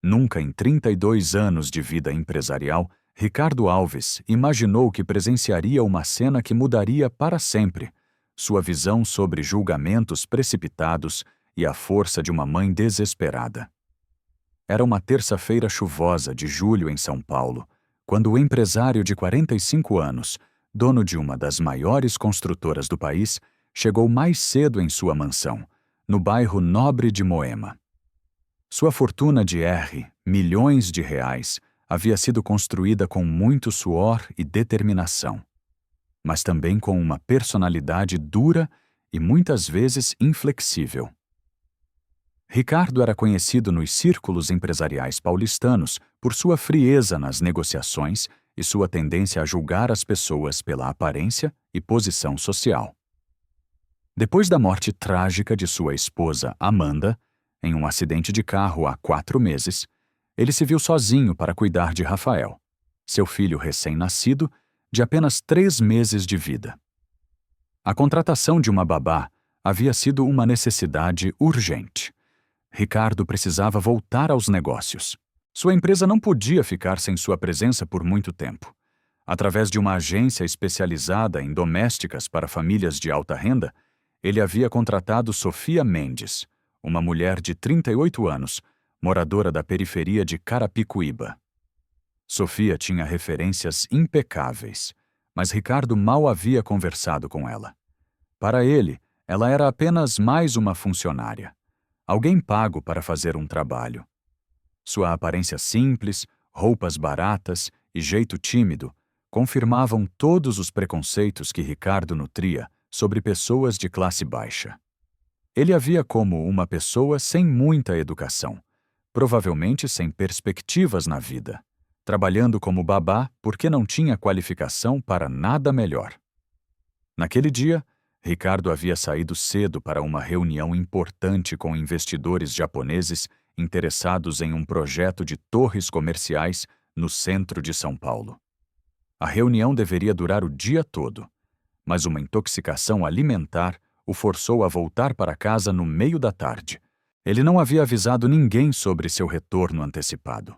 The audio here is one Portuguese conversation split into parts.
Nunca em 32 anos de vida empresarial, Ricardo Alves imaginou que presenciaria uma cena que mudaria para sempre sua visão sobre julgamentos precipitados e a força de uma mãe desesperada. Era uma terça-feira chuvosa de julho em São Paulo, quando o empresário de 45 anos, dono de uma das maiores construtoras do país, chegou mais cedo em sua mansão, no bairro Nobre de Moema. Sua fortuna de milhões de reais, havia sido construída com muito suor e determinação, mas também com uma personalidade dura e muitas vezes inflexível. Ricardo era conhecido nos círculos empresariais paulistanos por sua frieza nas negociações e sua tendência a julgar as pessoas pela aparência e posição social. Depois da morte trágica de sua esposa, Amanda, em um acidente de carro há 4 meses, ele se viu sozinho para cuidar de Rafael, seu filho recém-nascido, de apenas 3 meses de vida. A contratação de uma babá havia sido uma necessidade urgente. Ricardo precisava voltar aos negócios. Sua empresa não podia ficar sem sua presença por muito tempo. Através de uma agência especializada em domésticas para famílias de alta renda, ele havia contratado Sofia Mendes, uma mulher de 38 anos, moradora da periferia de Carapicuíba. Sofia tinha referências impecáveis, mas Ricardo mal havia conversado com ela. Para ele, ela era apenas mais uma funcionária, alguém pago para fazer um trabalho. Sua aparência simples, roupas baratas e jeito tímido confirmavam todos os preconceitos que Ricardo nutria sobre pessoas de classe baixa. Ele a via como uma pessoa sem muita educação, provavelmente sem perspectivas na vida, trabalhando como babá porque não tinha qualificação para nada melhor. Naquele dia, Ricardo havia saído cedo para uma reunião importante com investidores japoneses interessados em um projeto de torres comerciais no centro de São Paulo. A reunião deveria durar o dia todo, mas uma intoxicação alimentar o forçou a voltar para casa no meio da tarde. Ele não havia avisado ninguém sobre seu retorno antecipado.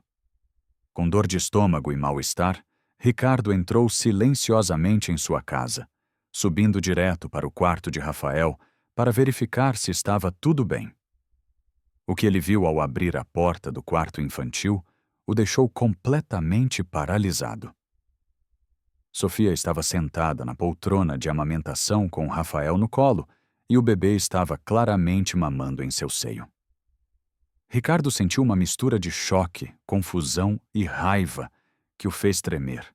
Com dor de estômago e mal-estar, Ricardo entrou silenciosamente em sua casa, subindo direto para o quarto de Rafael para verificar se estava tudo bem. O que ele viu ao abrir a porta do quarto infantil o deixou completamente paralisado. Sofia estava sentada na poltrona de amamentação com Rafael no colo e o bebê estava claramente mamando em seu seio. Ricardo sentiu uma mistura de choque, confusão e raiva que o fez tremer.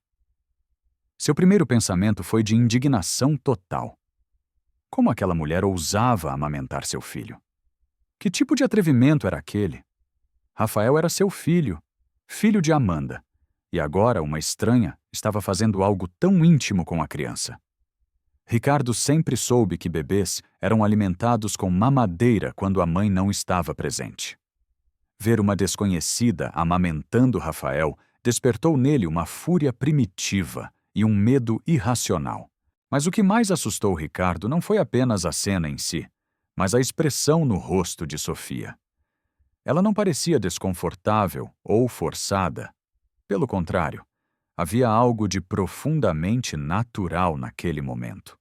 Seu primeiro pensamento foi de indignação total. Como aquela mulher ousava amamentar seu filho? Que tipo de atrevimento era aquele? Rafael era seu filho, filho de Amanda, e agora uma estranha estava fazendo algo tão íntimo com a criança. Ricardo sempre soube que bebês eram alimentados com mamadeira quando a mãe não estava presente. Ver uma desconhecida amamentando Rafael despertou nele uma fúria primitiva e um medo irracional. Mas o que mais assustou Ricardo não foi apenas a cena em si, mas a expressão no rosto de Sofia. Ela não parecia desconfortável ou forçada. Pelo contrário, havia algo de profundamente natural naquele momento.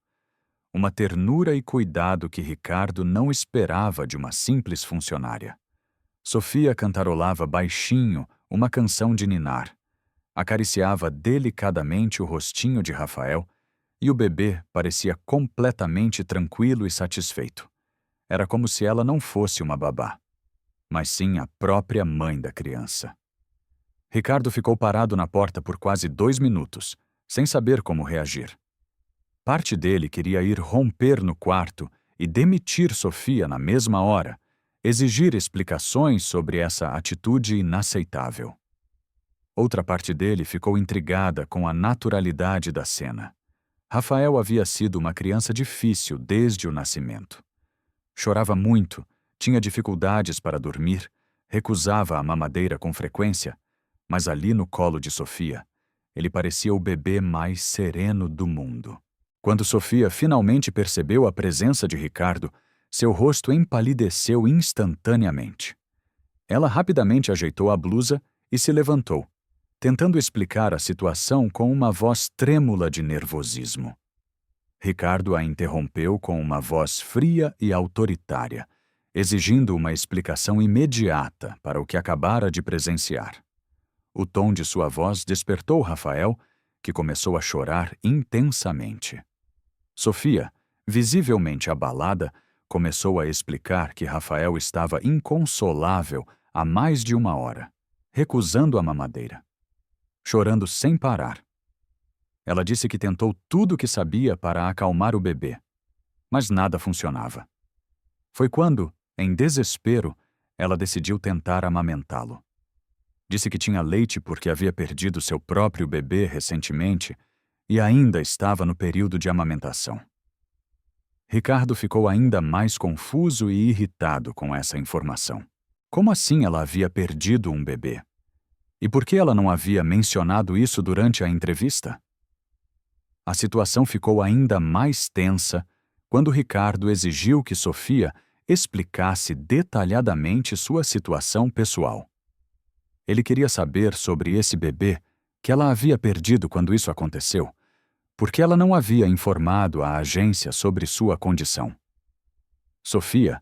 Uma ternura e cuidado que Ricardo não esperava de uma simples funcionária. Sofia cantarolava baixinho uma canção de ninar, acariciava delicadamente o rostinho de Rafael e o bebê parecia completamente tranquilo e satisfeito. Era como se ela não fosse uma babá, mas sim a própria mãe da criança. Ricardo ficou parado na porta por quase 2 minutos, sem saber como reagir. Parte dele queria ir romper no quarto e demitir Sofia na mesma hora, exigir explicações sobre essa atitude inaceitável. Outra parte dele ficou intrigada com a naturalidade da cena. Rafael havia sido uma criança difícil desde o nascimento. Chorava muito, tinha dificuldades para dormir, recusava a mamadeira com frequência, mas ali no colo de Sofia, ele parecia o bebê mais sereno do mundo. Quando Sofia finalmente percebeu a presença de Ricardo, seu rosto empalideceu instantaneamente. Ela rapidamente ajeitou a blusa e se levantou, tentando explicar a situação com uma voz trêmula de nervosismo. Ricardo a interrompeu com uma voz fria e autoritária, exigindo uma explicação imediata para o que acabara de presenciar. O tom de sua voz despertou Rafael, que começou a chorar intensamente. Sofia, visivelmente abalada, começou a explicar que Rafael estava inconsolável há mais de 1 hora, recusando a mamadeira, chorando sem parar. Ela disse que tentou tudo o que sabia para acalmar o bebê, mas nada funcionava. Foi quando, em desespero, ela decidiu tentar amamentá-lo. Disse que tinha leite porque havia perdido seu próprio bebê recentemente e ainda estava no período de amamentação. Ricardo ficou ainda mais confuso e irritado com essa informação. Como assim ela havia perdido um bebê? E por que ela não havia mencionado isso durante a entrevista? A situação ficou ainda mais tensa quando Ricardo exigiu que Sofia explicasse detalhadamente sua situação pessoal. Ele queria saber sobre esse bebê que ela havia perdido quando isso aconteceu, porque ela não havia informado a agência sobre sua condição. Sofia,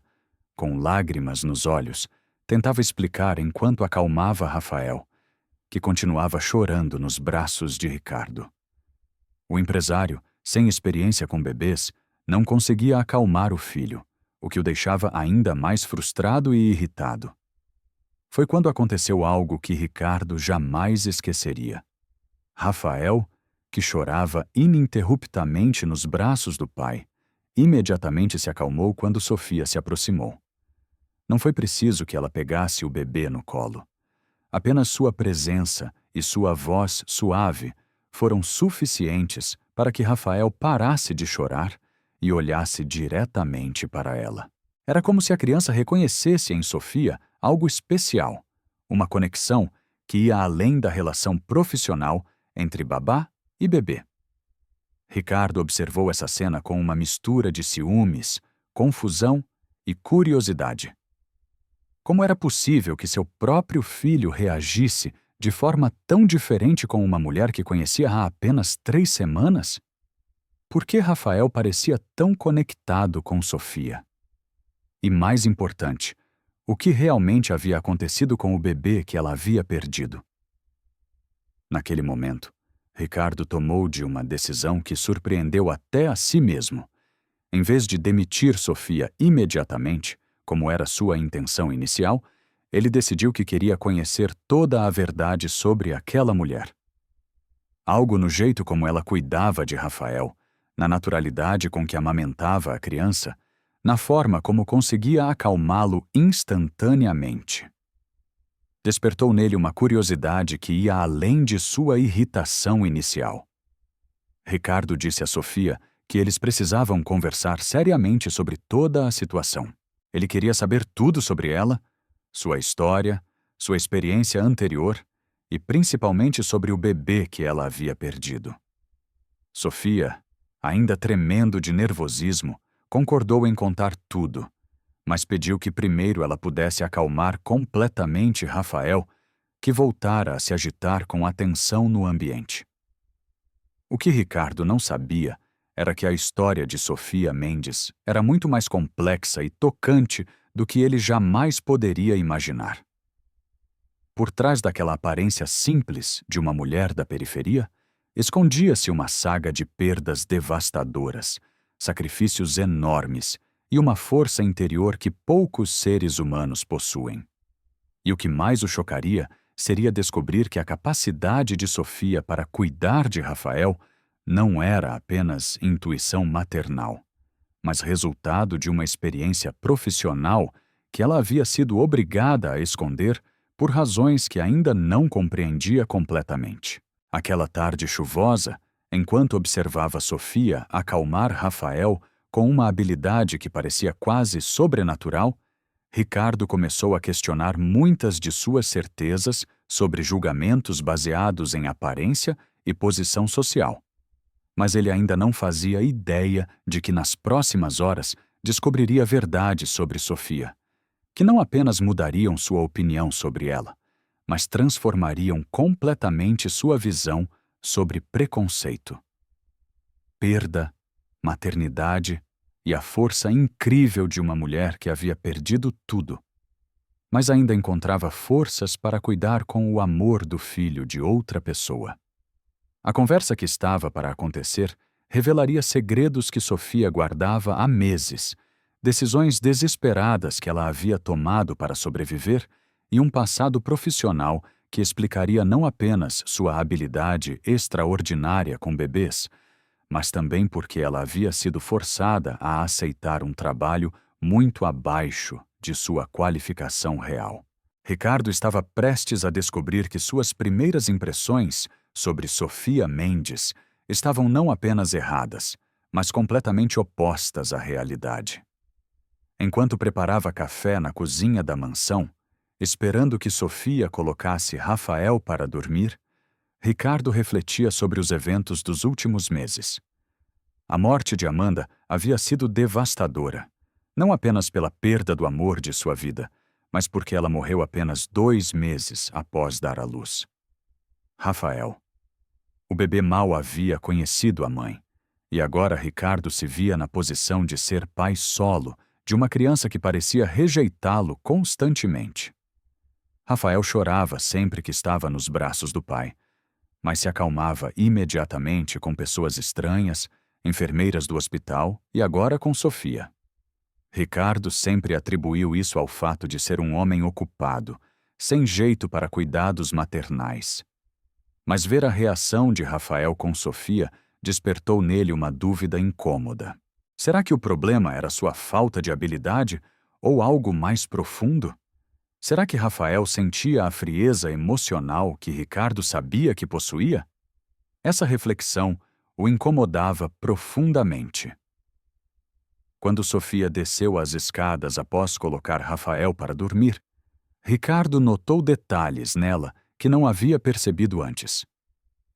com lágrimas nos olhos, tentava explicar enquanto acalmava Rafael, que continuava chorando nos braços de Ricardo. O empresário, sem experiência com bebês, não conseguia acalmar o filho, o que o deixava ainda mais frustrado e irritado. Foi quando aconteceu algo que Ricardo jamais esqueceria. Rafael, que chorava ininterruptamente nos braços do pai, imediatamente se acalmou quando Sofia se aproximou. Não foi preciso que ela pegasse o bebê no colo. Apenas sua presença e sua voz suave foram suficientes para que Rafael parasse de chorar e olhasse diretamente para ela. Era como se a criança reconhecesse em Sofia algo especial, uma conexão que ia além da relação profissional entre babá e bebê. Ricardo observou essa cena com uma mistura de ciúmes, confusão e curiosidade. Como era possível que seu próprio filho reagisse de forma tão diferente com uma mulher que conhecia há apenas 3 semanas? Por que Rafael parecia tão conectado com Sofia? E mais importante, o que realmente havia acontecido com o bebê que ela havia perdido? Naquele momento, Ricardo tomou uma decisão que surpreendeu até a si mesmo. Em vez de demitir Sofia imediatamente, como era sua intenção inicial, ele decidiu que queria conhecer toda a verdade sobre aquela mulher. Algo no jeito como ela cuidava de Rafael, na naturalidade com que amamentava a criança, na forma como conseguia acalmá-lo instantaneamente. Despertou nele uma curiosidade que ia além de sua irritação inicial. Ricardo disse a Sofia que eles precisavam conversar seriamente sobre toda a situação. Ele queria saber tudo sobre ela, sua história, sua experiência anterior e principalmente sobre o bebê que ela havia perdido. Sofia, ainda tremendo de nervosismo, concordou em contar tudo, mas pediu que primeiro ela pudesse acalmar completamente Rafael, que voltara a se agitar com a tensão no ambiente. O que Ricardo não sabia era que a história de Sofia Mendes era muito mais complexa e tocante do que ele jamais poderia imaginar. Por trás daquela aparência simples de uma mulher da periferia, escondia-se uma saga de perdas devastadoras, sacrifícios enormes e uma força interior que poucos seres humanos possuem. E o que mais o chocaria seria descobrir que a capacidade de Sofia para cuidar de Rafael não era apenas intuição maternal, mas resultado de uma experiência profissional que ela havia sido obrigada a esconder por razões que ainda não compreendia completamente. Aquela tarde chuvosa, enquanto observava Sofia acalmar Rafael com uma habilidade que parecia quase sobrenatural, Ricardo começou a questionar muitas de suas certezas sobre julgamentos baseados em aparência e posição social. Mas ele ainda não fazia ideia de que nas próximas horas descobriria a verdade sobre Sofia, que não apenas mudariam sua opinião sobre ela, mas transformariam completamente sua visão sobre preconceito, perda, maternidade e a força incrível de uma mulher que havia perdido tudo, mas ainda encontrava forças para cuidar com o amor do filho de outra pessoa. A conversa que estava para acontecer revelaria segredos que Sofia guardava há meses, decisões desesperadas que ela havia tomado para sobreviver e um passado profissional que explicaria não apenas sua habilidade extraordinária com bebês, mas também porque ela havia sido forçada a aceitar um trabalho muito abaixo de sua qualificação real. Ricardo estava prestes a descobrir que suas primeiras impressões sobre Sofia Mendes estavam não apenas erradas, mas completamente opostas à realidade. Enquanto preparava café na cozinha da mansão, esperando que Sofia colocasse Rafael para dormir, Ricardo refletia sobre os eventos dos últimos meses. A morte de Amanda havia sido devastadora, não apenas pela perda do amor de sua vida, mas porque ela morreu apenas 2 meses após dar à luz. Rafael. O bebê mal havia conhecido a mãe, e agora Ricardo se via na posição de ser pai solo de uma criança que parecia rejeitá-lo constantemente. Rafael chorava sempre que estava nos braços do pai, mas se acalmava imediatamente com pessoas estranhas, enfermeiras do hospital e agora com Sofia. Ricardo sempre atribuiu isso ao fato de ser um homem ocupado, sem jeito para cuidados maternais. Mas ver a reação de Rafael com Sofia despertou nele uma dúvida incômoda. Será que o problema era sua falta de habilidade ou algo mais profundo? Será que Rafael sentia a frieza emocional que Ricardo sabia que possuía? Essa reflexão o incomodava profundamente. Quando Sofia desceu as escadas após colocar Rafael para dormir, Ricardo notou detalhes nela que não havia percebido antes.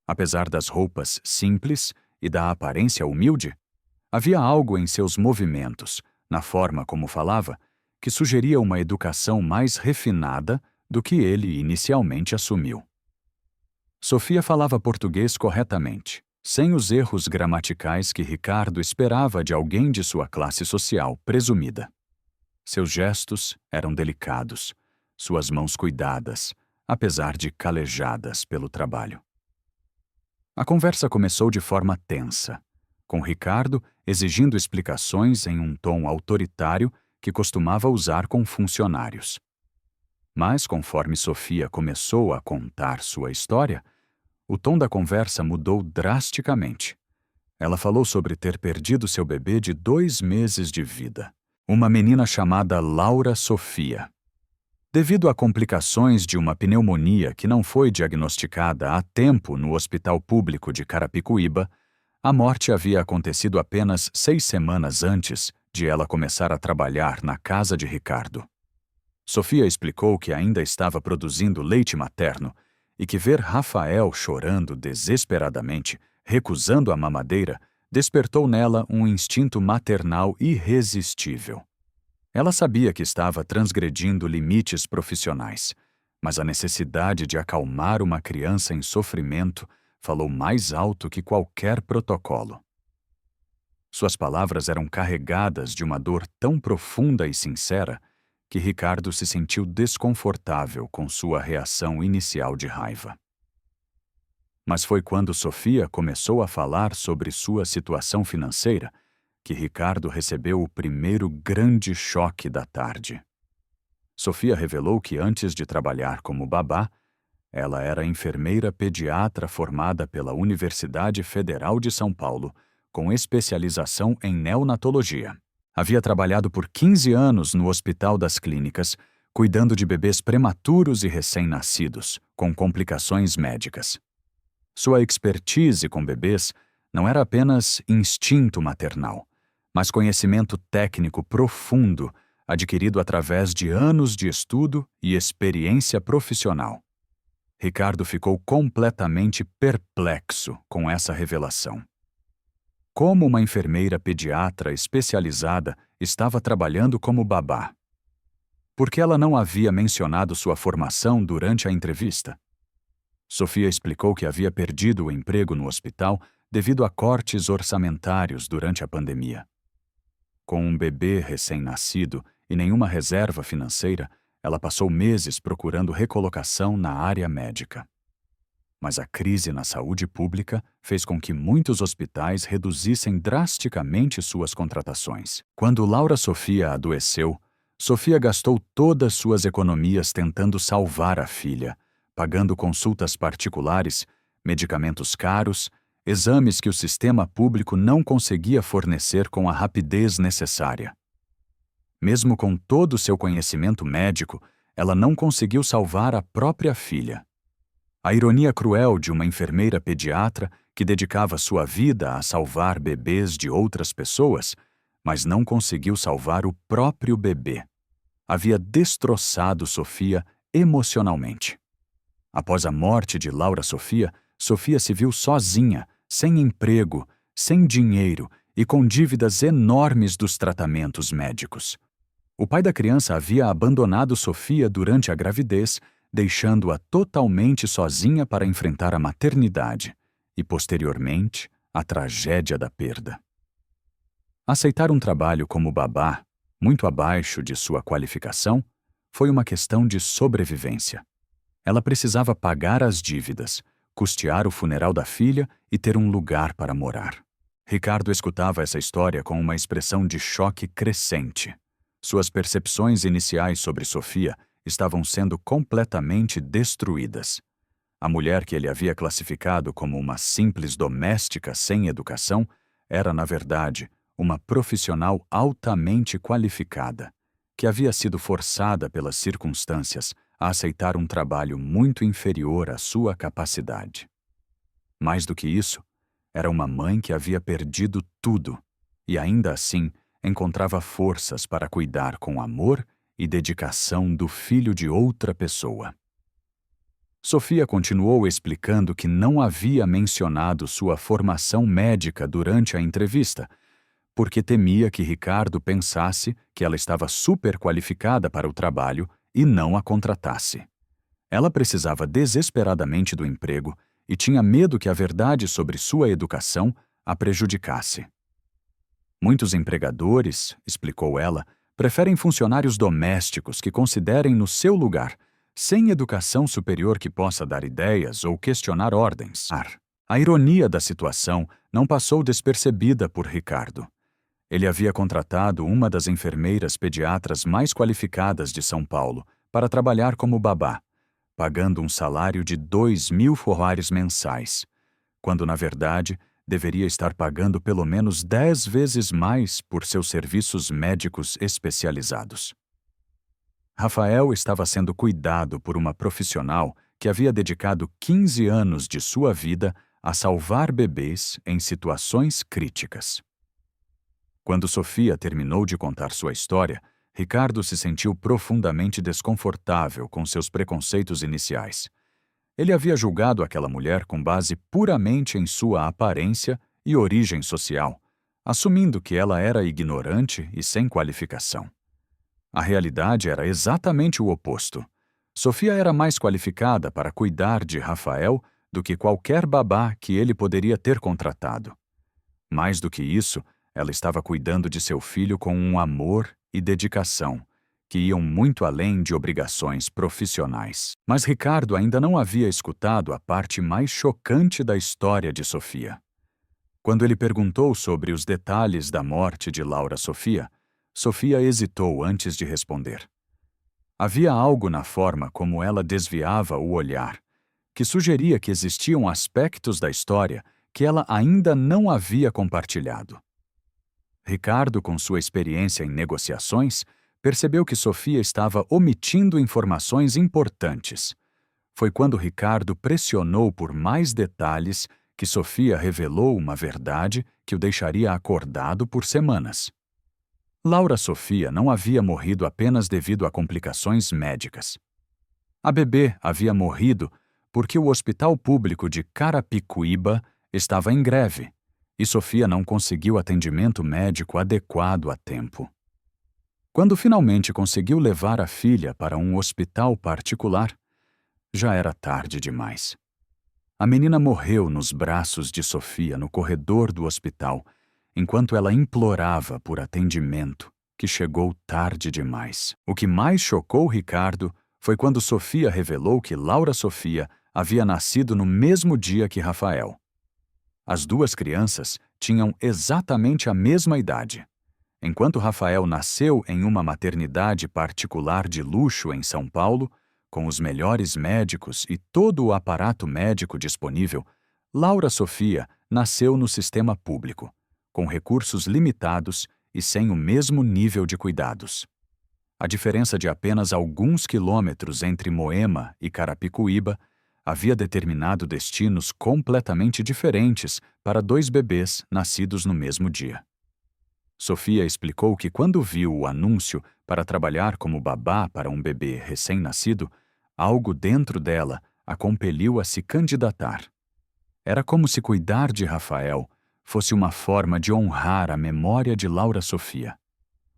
Apesar das roupas simples e da aparência humilde, havia algo em seus movimentos, na forma como falava, que sugeria uma educação mais refinada do que ele inicialmente assumiu. Sofia falava português corretamente, sem os erros gramaticais que Ricardo esperava de alguém de sua classe social presumida. Seus gestos eram delicados, suas mãos cuidadas, apesar de calejadas pelo trabalho. A conversa começou de forma tensa, com Ricardo exigindo explicações em um tom autoritário que costumava usar com funcionários. Mas, conforme Sofia começou a contar sua história, o tom da conversa mudou drasticamente. Ela falou sobre ter perdido seu bebê de 2 meses de vida, uma menina chamada Laura Sofia. Devido a complicações de uma pneumonia que não foi diagnosticada a tempo no Hospital Público de Carapicuíba, a morte havia acontecido apenas 6 semanas antes de ela começar a trabalhar na casa de Ricardo. Sofia explicou que ainda estava produzindo leite materno e que ver Rafael chorando desesperadamente, recusando a mamadeira, despertou nela um instinto maternal irresistível. Ela sabia que estava transgredindo limites profissionais, mas a necessidade de acalmar uma criança em sofrimento falou mais alto que qualquer protocolo. Suas palavras eram carregadas de uma dor tão profunda e sincera que Ricardo se sentiu desconfortável com sua reação inicial de raiva. Mas foi quando Sofia começou a falar sobre sua situação financeira que Ricardo recebeu o primeiro grande choque da tarde. Sofia revelou que antes de trabalhar como babá, ela era enfermeira pediatra formada pela Universidade Federal de São Paulo, com especialização em neonatologia. Havia trabalhado por 15 anos no Hospital das Clínicas, cuidando de bebês prematuros e recém-nascidos, com complicações médicas. Sua expertise com bebês não era apenas instinto maternal, mas conhecimento técnico profundo adquirido através de anos de estudo e experiência profissional. Ricardo ficou completamente perplexo com essa revelação. Como uma enfermeira pediatra especializada estava trabalhando como babá? Por que ela não havia mencionado sua formação durante a entrevista? Sofia explicou que havia perdido o emprego no hospital devido a cortes orçamentários durante a pandemia. Com um bebê recém-nascido e nenhuma reserva financeira, ela passou meses procurando recolocação na área médica. Mas a crise na saúde pública fez com que muitos hospitais reduzissem drasticamente suas contratações. Quando Laura Sofia adoeceu, Sofia gastou todas suas economias tentando salvar a filha, pagando consultas particulares, medicamentos caros, exames que o sistema público não conseguia fornecer com a rapidez necessária. Mesmo com todo o seu conhecimento médico, ela não conseguiu salvar a própria filha. A ironia cruel de uma enfermeira pediatra que dedicava sua vida a salvar bebês de outras pessoas, mas não conseguiu salvar o próprio bebê, havia destroçado Sofia emocionalmente. Após a morte de Laura Sofia, Sofia se viu sozinha, sem emprego, sem dinheiro e com dívidas enormes dos tratamentos médicos. O pai da criança havia abandonado Sofia durante a gravidez, deixando-a totalmente sozinha para enfrentar a maternidade e, posteriormente, a tragédia da perda. Aceitar um trabalho como babá, muito abaixo de sua qualificação, foi uma questão de sobrevivência. Ela precisava pagar as dívidas, custear o funeral da filha e ter um lugar para morar. Ricardo escutava essa história com uma expressão de choque crescente. Suas percepções iniciais sobre Sofia estavam sendo completamente destruídas. A mulher que ele havia classificado como uma simples doméstica sem educação era, na verdade, uma profissional altamente qualificada, que havia sido forçada pelas circunstâncias a aceitar um trabalho muito inferior à sua capacidade. Mais do que isso, era uma mãe que havia perdido tudo e, ainda assim, encontrava forças para cuidar com amor e dedicação do filho de outra pessoa. Sofia continuou explicando que não havia mencionado sua formação médica durante a entrevista, porque temia que Ricardo pensasse que ela estava super qualificada para o trabalho e não a contratasse. Ela precisava desesperadamente do emprego e tinha medo que a verdade sobre sua educação a prejudicasse. Muitos empregadores, explicou ela, preferem funcionários domésticos que considerem no seu lugar, sem educação superior que possa dar ideias ou questionar ordens. A ironia da situação não passou despercebida por Ricardo. Ele havia contratado uma das enfermeiras pediatras mais qualificadas de São Paulo para trabalhar como babá, pagando um salário de 2.000 reais mensais, quando, na verdade, deveria estar pagando pelo menos 10 vezes mais por seus serviços médicos especializados. Rafael estava sendo cuidado por uma profissional que havia dedicado 15 anos de sua vida a salvar bebês em situações críticas. Quando Sofia terminou de contar sua história, Ricardo se sentiu profundamente desconfortável com seus preconceitos iniciais. Ele havia julgado aquela mulher com base puramente em sua aparência e origem social, assumindo que ela era ignorante e sem qualificação. A realidade era exatamente o oposto. Sofia era mais qualificada para cuidar de Rafael do que qualquer babá que ele poderia ter contratado. Mais do que isso, ela estava cuidando de seu filho com um amor e dedicação, que iam muito além de obrigações profissionais. Mas Ricardo ainda não havia escutado a parte mais chocante da história de Sofia. Quando ele perguntou sobre os detalhes da morte de Laura Sofia, Sofia hesitou antes de responder. Havia algo na forma como ela desviava o olhar, que sugeria que existiam aspectos da história que ela ainda não havia compartilhado. Ricardo, com sua experiência em negociações, percebeu que Sofia estava omitindo informações importantes. Foi quando Ricardo pressionou por mais detalhes que Sofia revelou uma verdade que o deixaria acordado por semanas. Laura Sofia não havia morrido apenas devido a complicações médicas. A bebê havia morrido porque o Hospital Público de Carapicuíba estava em greve e Sofia não conseguiu atendimento médico adequado a tempo. Quando finalmente conseguiu levar a filha para um hospital particular, já era tarde demais. A menina morreu nos braços de Sofia no corredor do hospital, enquanto ela implorava por atendimento, que chegou tarde demais. O que mais chocou Ricardo foi quando Sofia revelou que Laura Sofia havia nascido no mesmo dia que Rafael. As duas crianças tinham exatamente a mesma idade. Enquanto Rafael nasceu em uma maternidade particular de luxo em São Paulo, com os melhores médicos e todo o aparato médico disponível, Laura Sofia nasceu no sistema público, com recursos limitados e sem o mesmo nível de cuidados. A diferença de apenas alguns quilômetros entre Moema e Carapicuíba havia determinado destinos completamente diferentes para dois bebês nascidos no mesmo dia. Sofia explicou que quando viu o anúncio para trabalhar como babá para um bebê recém-nascido, algo dentro dela a compeliu a se candidatar. Era como se cuidar de Rafael fosse uma forma de honrar a memória de Laura Sofia,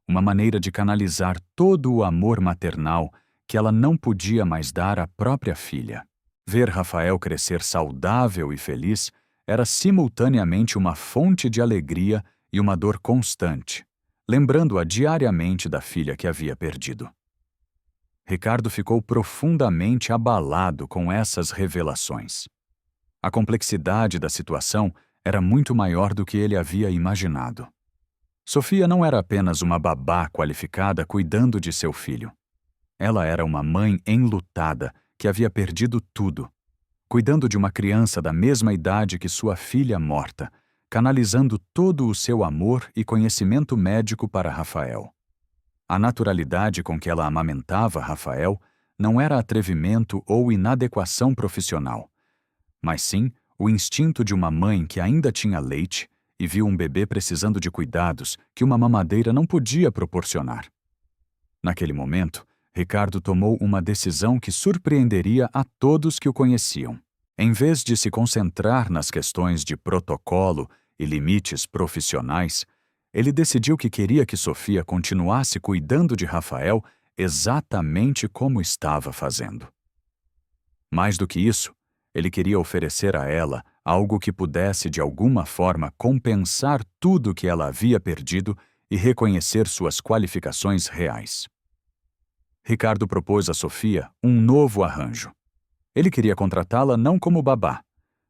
uma maneira de canalizar todo o amor maternal que ela não podia mais dar à própria filha. Ver Rafael crescer saudável e feliz era simultaneamente uma fonte de alegria e uma dor constante, lembrando-a diariamente da filha que havia perdido. Ricardo ficou profundamente abalado com essas revelações. A complexidade da situação era muito maior do que ele havia imaginado. Sofia não era apenas uma babá qualificada cuidando de seu filho. Ela era uma mãe enlutada que havia perdido tudo, cuidando de uma criança da mesma idade que sua filha morta, canalizando todo o seu amor e conhecimento médico para Rafael. A naturalidade com que ela amamentava Rafael não era atrevimento ou inadequação profissional, mas sim o instinto de uma mãe que ainda tinha leite e viu um bebê precisando de cuidados que uma mamadeira não podia proporcionar. Naquele momento, Ricardo tomou uma decisão que surpreenderia a todos que o conheciam. Em vez de se concentrar nas questões de protocolo e limites profissionais, ele decidiu que queria que Sofia continuasse cuidando de Rafael exatamente como estava fazendo. Mais do que isso, ele queria oferecer a ela algo que pudesse de alguma forma compensar tudo que ela havia perdido e reconhecer suas qualificações reais. Ricardo propôs a Sofia um novo arranjo. Ele queria contratá-la não como babá,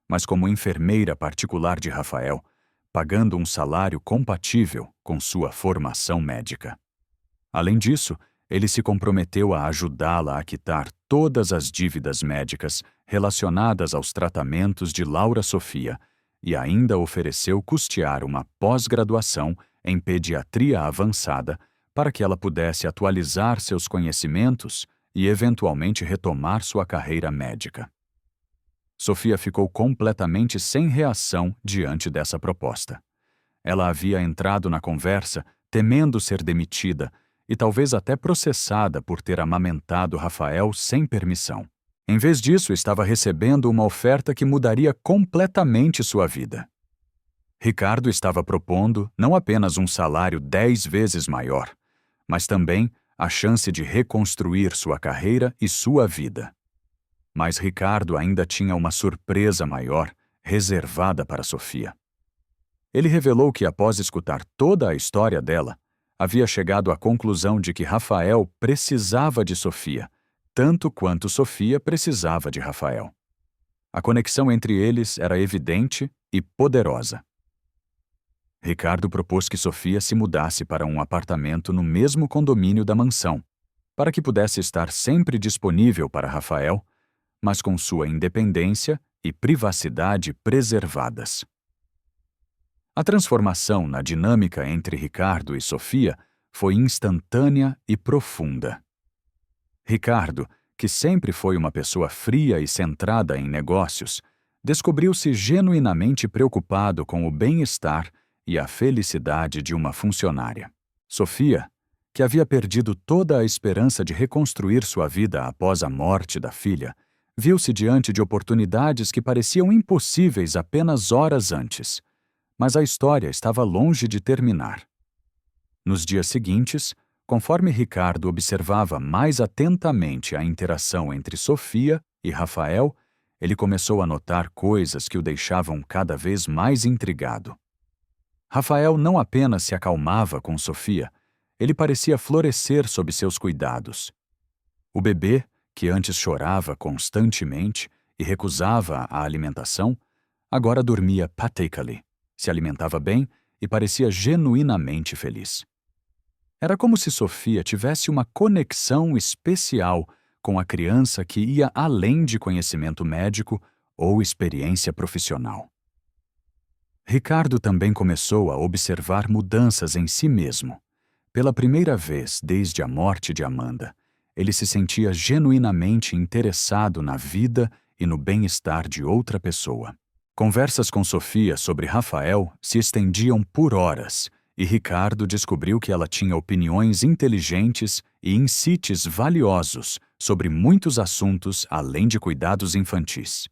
mas como enfermeira particular de Rafael, pagando um salário compatível com sua formação médica. Além disso, ele se comprometeu a ajudá-la a quitar todas as dívidas médicas relacionadas aos tratamentos de Laura Sofia e ainda ofereceu custear uma pós-graduação em pediatria avançada para que ela pudesse atualizar seus conhecimentos e eventualmente retomar sua carreira médica. Sofia ficou completamente sem reação diante dessa proposta. Ela havia entrado na conversa temendo ser demitida e talvez até processada por ter amamentado Rafael sem permissão. Em vez disso, estava recebendo uma oferta que mudaria completamente sua vida. Ricardo estava propondo não apenas um salário 10 vezes maior, mas também a chance de reconstruir sua carreira e sua vida. Mas Ricardo ainda tinha uma surpresa maior reservada para Sofia. Ele revelou que, após escutar toda a história dela, havia chegado à conclusão de que Rafael precisava de Sofia, tanto quanto Sofia precisava de Rafael. A conexão entre eles era evidente e poderosa. Ricardo propôs que Sofia se mudasse para um apartamento no mesmo condomínio da mansão, para que pudesse estar sempre disponível para Rafael, mas com sua independência e privacidade preservadas. A transformação na dinâmica entre Ricardo e Sofia foi instantânea e profunda. Ricardo, que sempre foi uma pessoa fria e centrada em negócios, descobriu-se genuinamente preocupado com o bem-estar e a felicidade de uma funcionária. Sofia, que havia perdido toda a esperança de reconstruir sua vida após a morte da filha, viu-se diante de oportunidades que pareciam impossíveis apenas horas antes. Mas a história estava longe de terminar. Nos dias seguintes, Conforme Ricardo observava mais atentamente a interação entre Sofia e Rafael, ele começou a notar coisas que o deixavam cada vez mais intrigado. Rafael não apenas se acalmava com Sofia, ele parecia florescer sob seus cuidados. O bebê, que antes chorava constantemente e recusava a alimentação, agora dormia pateically, se alimentava bem e parecia genuinamente feliz. Era como se Sofia tivesse uma conexão especial com a criança que ia além de conhecimento médico ou experiência profissional. Ricardo também começou a observar mudanças em si mesmo. Pela primeira vez desde a morte de Amanda, ele se sentia genuinamente interessado na vida e no bem-estar de outra pessoa. Conversas com Sofia sobre Rafael se estendiam por horas, e Ricardo descobriu que ela tinha opiniões inteligentes e insights valiosos sobre muitos assuntos além de cuidados infantis.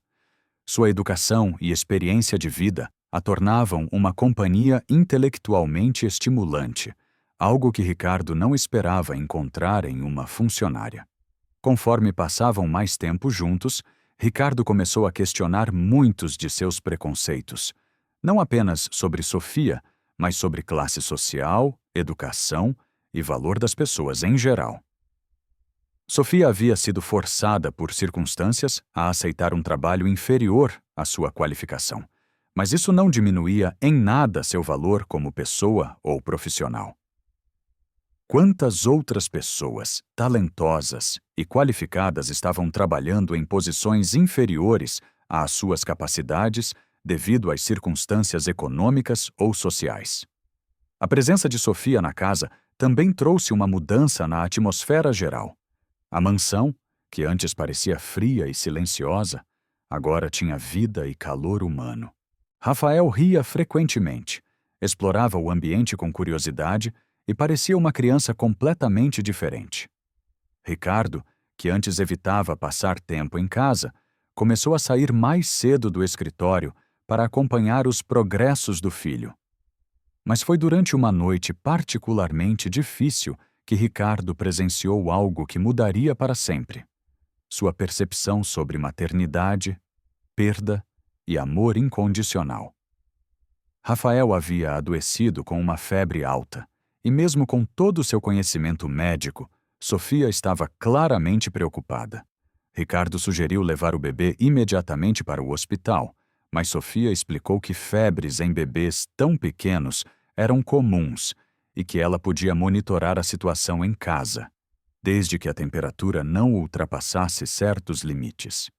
Sua educação e experiência de vida a tornavam uma companhia intelectualmente estimulante, algo que Ricardo não esperava encontrar em uma funcionária. Conforme passavam mais tempo juntos, Ricardo começou a questionar muitos de seus preconceitos, não apenas sobre Sofia, mas sobre classe social, educação e valor das pessoas em geral. Sofia havia sido forçada por circunstâncias a aceitar um trabalho inferior à sua qualificação, mas isso não diminuía em nada seu valor como pessoa ou profissional. Quantas outras pessoas, talentosas e qualificadas estavam trabalhando em posições inferiores às suas capacidades devido às circunstâncias econômicas ou sociais? A presença de Sofia na casa também trouxe uma mudança na atmosfera geral. A mansão, que antes parecia fria e silenciosa, agora tinha vida e calor humano. Rafael ria frequentemente, explorava o ambiente com curiosidade e parecia uma criança completamente diferente. Ricardo, que antes evitava passar tempo em casa, começou a sair mais cedo do escritório para acompanhar os progressos do filho. Mas foi durante uma noite particularmente difícil que Ricardo presenciou algo que mudaria para sempre: sua percepção sobre maternidade, perda e amor incondicional. Rafael havia adoecido com uma febre alta, e mesmo com todo o seu conhecimento médico, Sofia estava claramente preocupada. Ricardo sugeriu levar o bebê imediatamente para o hospital, mas Sofia explicou que febres em bebês tão pequenos eram comuns e que ela podia monitorar a situação em casa, desde que a temperatura não ultrapassasse certos limites.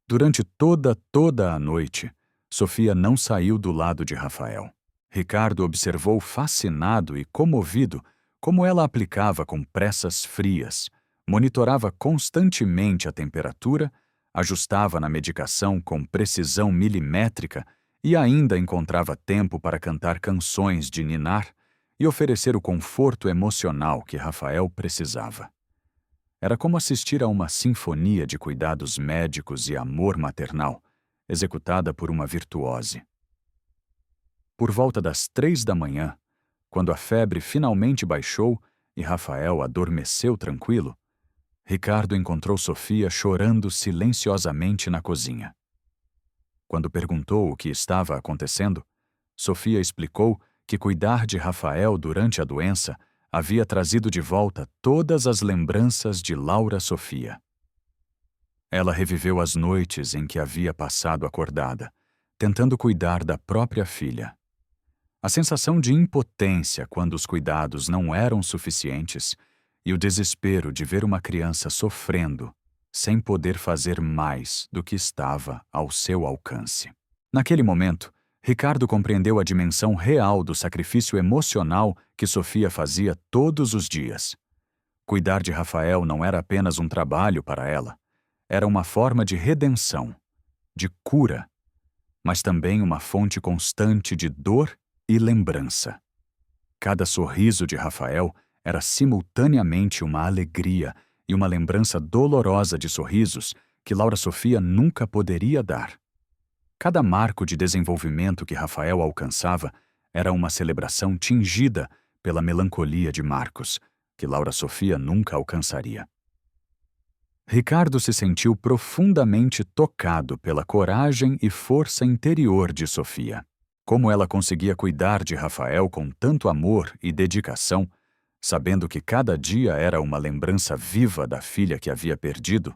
Durante toda a noite, Sofia não saiu do lado de Rafael. Ricardo observou fascinado e comovido como ela aplicava compressas frias, monitorava constantemente a temperatura, ajustava na medicação com precisão milimétrica e ainda encontrava tempo para cantar canções de ninar e oferecer o conforto emocional que Rafael precisava. Era como assistir a uma sinfonia de cuidados médicos e amor maternal, executada por uma virtuose. Por volta das 3 da manhã, quando a febre finalmente baixou e Rafael adormeceu tranquilo, Ricardo encontrou Sofia chorando silenciosamente na cozinha. Quando perguntou o que estava acontecendo, Sofia explicou que cuidar de Rafael durante a doença havia trazido de volta todas as lembranças de Laura Sofia. Ela reviveu as noites em que havia passado acordada, tentando cuidar da própria filha. A sensação de impotência quando os cuidados não eram suficientes e o desespero de ver uma criança sofrendo sem poder fazer mais do que estava ao seu alcance. Naquele momento, Ricardo compreendeu a dimensão real do sacrifício emocional que Sofia fazia todos os dias. Cuidar de Rafael não era apenas um trabalho para ela, era uma forma de redenção, de cura, mas também uma fonte constante de dor e lembrança. Cada sorriso de Rafael era simultaneamente uma alegria e uma lembrança dolorosa de sorrisos que Laura Sofia nunca poderia dar. Cada marco de desenvolvimento que Rafael alcançava era uma celebração tingida pela melancolia de Marcos, que Laura Sofia nunca alcançaria. Ricardo se sentiu profundamente tocado pela coragem e força interior de Sofia. Como ela conseguia cuidar de Rafael com tanto amor e dedicação, sabendo que cada dia era uma lembrança viva da filha que havia perdido.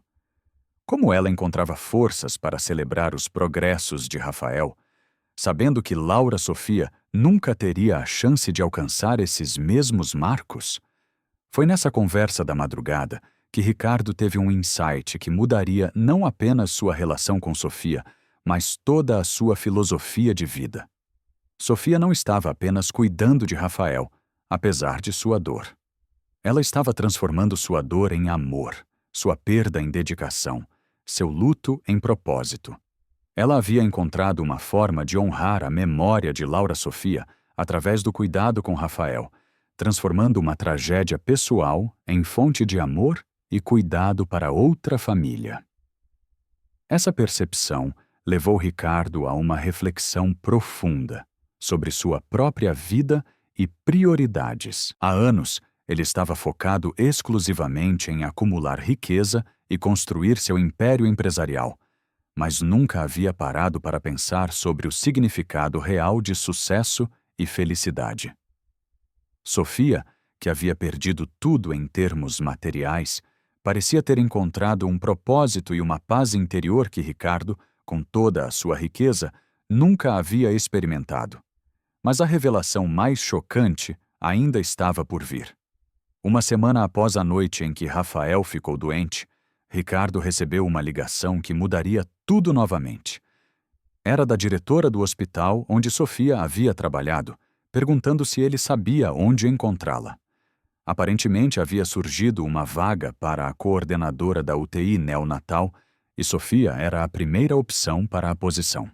Como ela encontrava forças para celebrar os progressos de Rafael, sabendo que Laura Sofia nunca teria a chance de alcançar esses mesmos marcos. Foi nessa conversa da madrugada que Ricardo teve um insight que mudaria não apenas sua relação com Sofia, mas toda a sua filosofia de vida. Sofia não estava apenas cuidando de Rafael, apesar de sua dor. Ela estava transformando sua dor em amor, sua perda em dedicação, seu luto em propósito. Ela havia encontrado uma forma de honrar a memória de Laura Sofia através do cuidado com Rafael, transformando uma tragédia pessoal em fonte de amor e cuidado para outra família. Essa percepção levou Ricardo a uma reflexão profunda sobre sua própria vida e prioridades. Há anos, ele estava focado exclusivamente em acumular riqueza e construir seu império empresarial, mas nunca havia parado para pensar sobre o significado real de sucesso e felicidade. Sofia, que havia perdido tudo em termos materiais, parecia ter encontrado um propósito e uma paz interior que Ricardo, com toda a sua riqueza, nunca havia experimentado. Mas a revelação mais chocante ainda estava por vir. Uma semana após a noite em que Rafael ficou doente, Ricardo recebeu uma ligação que mudaria tudo novamente. Era da diretora do hospital onde Sofia havia trabalhado, perguntando se ele sabia onde encontrá-la. Aparentemente havia surgido uma vaga para a coordenadora da UTI neonatal e Sofia era a primeira opção para a posição.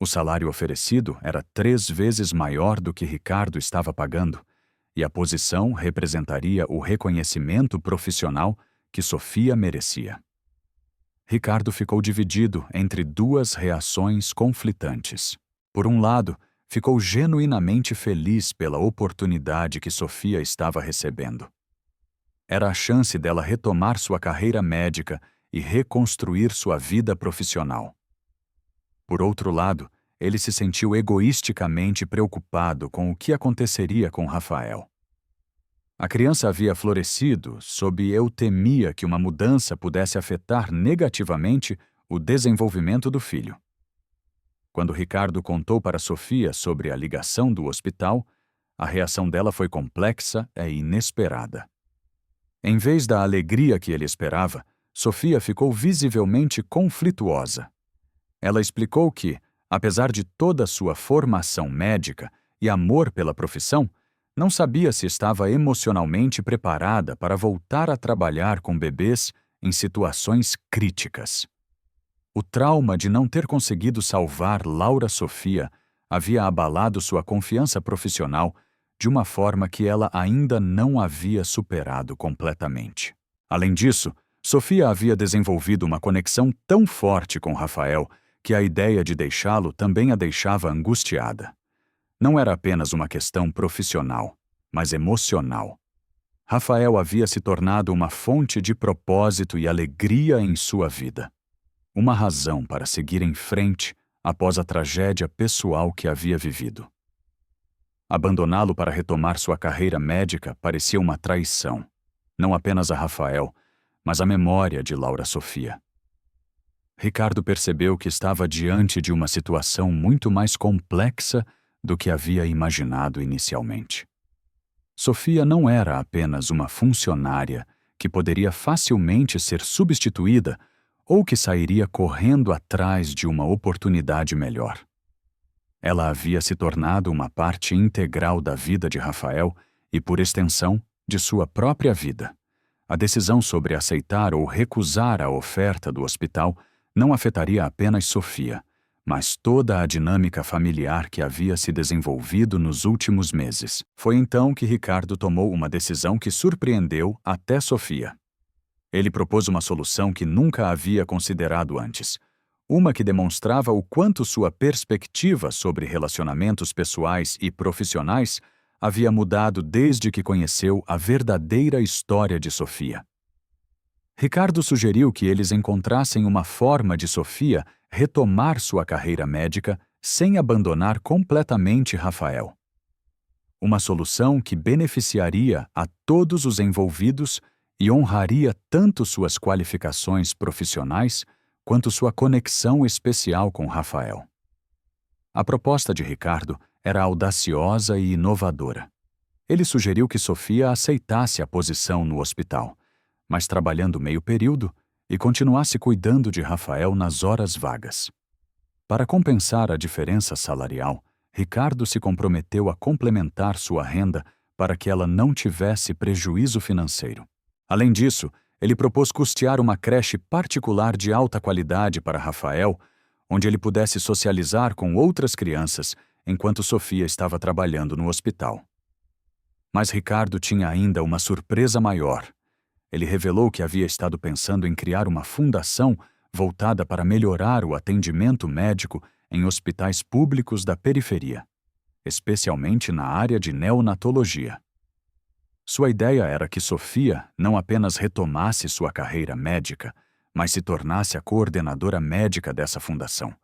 O salário oferecido era 3 vezes maior do que Ricardo estava pagando, e a posição representaria o reconhecimento profissional que Sofia merecia. Ricardo ficou dividido entre 2 reações conflitantes. Por um lado, ficou genuinamente feliz pela oportunidade que Sofia estava recebendo. Era a chance dela retomar sua carreira médica e reconstruir sua vida profissional. Por outro lado, ele se sentiu egoisticamente preocupado com o que aconteceria com Rafael. A criança havia florescido sob eutemia que uma mudança pudesse afetar negativamente o desenvolvimento do filho. Quando Ricardo contou para Sofia sobre a ligação do hospital, a reação dela foi complexa e inesperada. Em vez da alegria que ele esperava, Sofia ficou visivelmente conflituosa. Ela explicou que, apesar de toda sua formação médica e amor pela profissão, não sabia se estava emocionalmente preparada para voltar a trabalhar com bebês em situações críticas. O trauma de não ter conseguido salvar Laura Sofia havia abalado sua confiança profissional de uma forma que ela ainda não havia superado completamente. Além disso, Sofia havia desenvolvido uma conexão tão forte com Rafael que a ideia de deixá-lo também a deixava angustiada. Não era apenas uma questão profissional, mas emocional. Rafael havia se tornado uma fonte de propósito e alegria em sua vida. Uma razão para seguir em frente após a tragédia pessoal que havia vivido. Abandoná-lo para retomar sua carreira médica parecia uma traição, não apenas a Rafael, mas à memória de Laura Sofia. Ricardo percebeu que estava diante de uma situação muito mais complexa do que havia imaginado inicialmente. Sofia não era apenas uma funcionária que poderia facilmente ser substituída ou que sairia correndo atrás de uma oportunidade melhor. Ela havia se tornado uma parte integral da vida de Rafael e, por extensão, de sua própria vida. A decisão sobre aceitar ou recusar a oferta do hospital não afetaria apenas Sofia, mas toda a dinâmica familiar que havia se desenvolvido nos últimos meses. Foi então que Ricardo tomou uma decisão que surpreendeu até Sofia. Ele propôs uma solução que nunca havia considerado antes, uma que demonstrava o quanto sua perspectiva sobre relacionamentos pessoais e profissionais havia mudado desde que conheceu a verdadeira história de Sofia. Ricardo sugeriu que eles encontrassem uma forma de Sofia retomar sua carreira médica sem abandonar completamente Rafael. Uma solução que beneficiaria a todos os envolvidos e honraria tanto suas qualificações profissionais quanto sua conexão especial com Rafael. A proposta de Ricardo era audaciosa e inovadora. Ele sugeriu que Sofia aceitasse a posição no hospital, mas trabalhando meio período e continuasse cuidando de Rafael nas horas vagas. Para compensar a diferença salarial, Ricardo se comprometeu a complementar sua renda para que ela não tivesse prejuízo financeiro. Além disso, ele propôs custear uma creche particular de alta qualidade para Rafael, onde ele pudesse socializar com outras crianças enquanto Sofia estava trabalhando no hospital. Mas Ricardo tinha ainda uma surpresa maior. Ele revelou que havia estado pensando em criar uma fundação voltada para melhorar o atendimento médico em hospitais públicos da periferia, especialmente na área de neonatologia. Sua ideia era que Sofia não apenas retomasse sua carreira médica, mas se tornasse a coordenadora médica dessa fundação,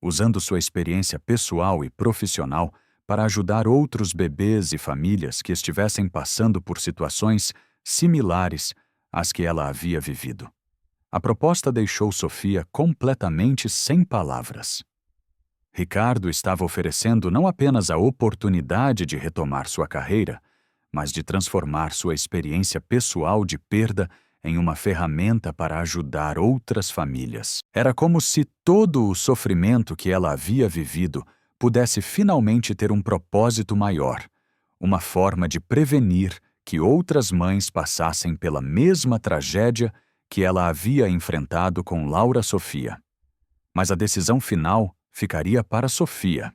usando sua experiência pessoal e profissional para ajudar outros bebês e famílias que estivessem passando por situações similares às que ela havia vivido. A proposta deixou Sofia completamente sem palavras. Ricardo estava oferecendo não apenas a oportunidade de retomar sua carreira, mas de transformar sua experiência pessoal de perda em uma ferramenta para ajudar outras famílias. Era como se todo o sofrimento que ela havia vivido pudesse finalmente ter um propósito maior, uma forma de prevenir que outras mães passassem pela mesma tragédia que ela havia enfrentado com Laura Sofia. Mas a decisão final ficaria para Sofia.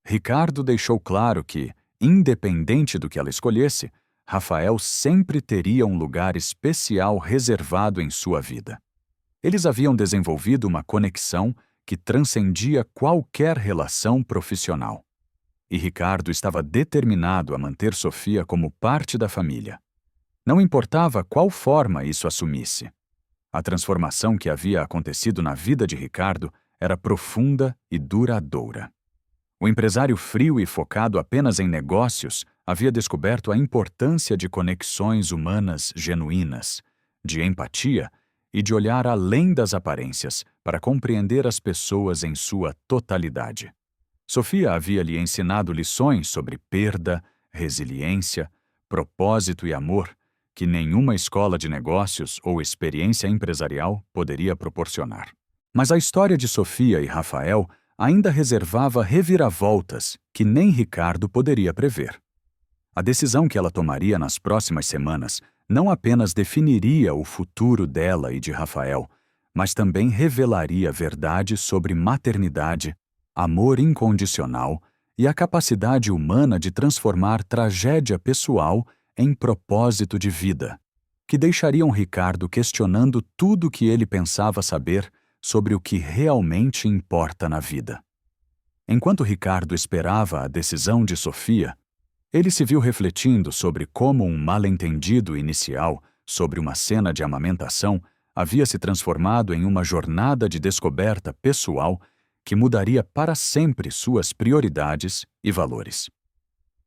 Ricardo deixou claro que, independente do que ela escolhesse, Rafael sempre teria um lugar especial reservado em sua vida. Eles haviam desenvolvido uma conexão que transcendia qualquer relação profissional. E Ricardo estava determinado a manter Sofia como parte da família. Não importava qual forma isso assumisse. A transformação que havia acontecido na vida de Ricardo era profunda e duradoura. O empresário frio e focado apenas em negócios havia descoberto a importância de conexões humanas genuínas, de empatia e de olhar além das aparências para compreender as pessoas em sua totalidade. Sofia havia lhe ensinado lições sobre perda, resiliência, propósito e amor que nenhuma escola de negócios ou experiência empresarial poderia proporcionar. Mas a história de Sofia e Rafael ainda reservava reviravoltas que nem Ricardo poderia prever. A decisão que ela tomaria nas próximas semanas não apenas definiria o futuro dela e de Rafael, mas também revelaria verdades sobre maternidade, amor incondicional e a capacidade humana de transformar tragédia pessoal em propósito de vida, que deixariam Ricardo questionando tudo o que ele pensava saber sobre o que realmente importa na vida. Enquanto Ricardo esperava a decisão de Sofia, ele se viu refletindo sobre como um mal-entendido inicial sobre uma cena de amamentação havia se transformado em uma jornada de descoberta pessoal que mudaria para sempre suas prioridades e valores.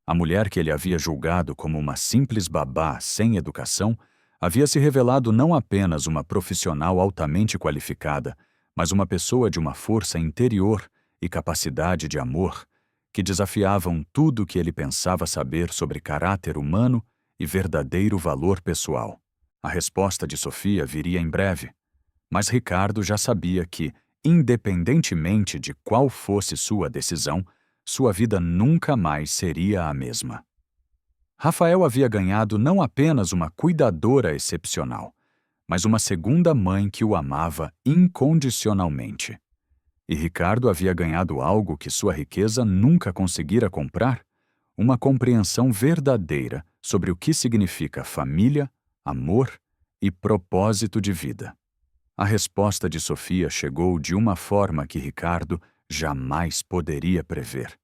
A mulher que ele havia julgado como uma simples babá sem educação havia se revelado não apenas uma profissional altamente qualificada, mas uma pessoa de uma força interior e capacidade de amor que desafiavam tudo o que ele pensava saber sobre caráter humano e verdadeiro valor pessoal. A resposta de Sofia viria em breve, mas Ricardo já sabia que, independentemente de qual fosse sua decisão, sua vida nunca mais seria a mesma. Rafael havia ganhado não apenas uma cuidadora excepcional, mas uma segunda mãe que o amava incondicionalmente. E Ricardo havia ganhado algo que sua riqueza nunca conseguira comprar: uma compreensão verdadeira sobre o que significa família, amor e propósito de vida. A resposta de Sofia chegou de uma forma que Ricardo jamais poderia prever,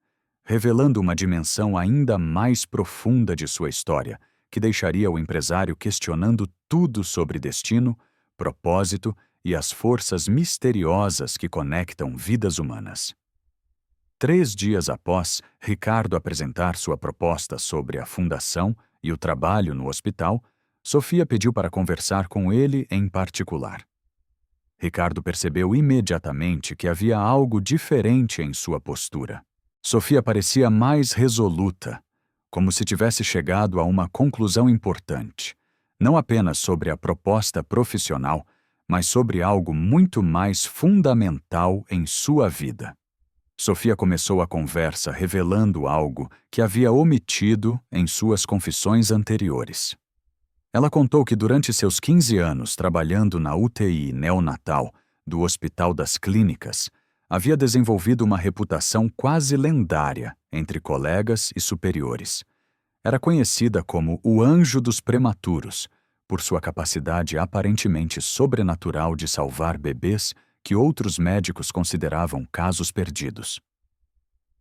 revelando uma dimensão ainda mais profunda de sua história, que deixaria o empresário questionando tudo sobre destino, propósito e as forças misteriosas que conectam vidas humanas. 3 dias após Ricardo apresentar sua proposta sobre a fundação e o trabalho no hospital, Sofia pediu para conversar com ele em particular. Ricardo percebeu imediatamente que havia algo diferente em sua postura. Sofia parecia mais resoluta, como se tivesse chegado a uma conclusão importante, não apenas sobre a proposta profissional, mas sobre algo muito mais fundamental em sua vida. Sofia começou a conversa revelando algo que havia omitido em suas confissões anteriores. Ela contou que durante seus 15 anos trabalhando na UTI neonatal do Hospital das Clínicas, havia desenvolvido uma reputação quase lendária entre colegas e superiores. Era conhecida como o anjo dos prematuros, por sua capacidade aparentemente sobrenatural de salvar bebês que outros médicos consideravam casos perdidos.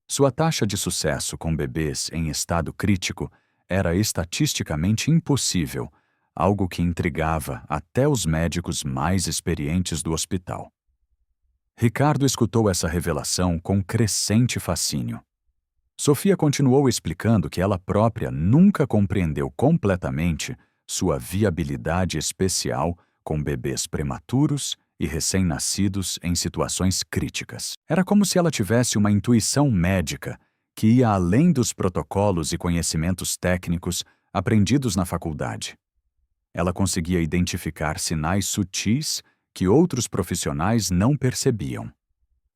Sua taxa de sucesso com bebês em estado crítico era estatisticamente impossível, algo que intrigava até os médicos mais experientes do hospital. Ricardo escutou essa revelação com crescente fascínio. Sofia continuou explicando que ela própria nunca compreendeu completamente sua viabilidade especial com bebês prematuros e recém-nascidos em situações críticas. Era como se ela tivesse uma intuição médica que ia além dos protocolos e conhecimentos técnicos aprendidos na faculdade. Ela conseguia identificar sinais sutis que outros profissionais não percebiam.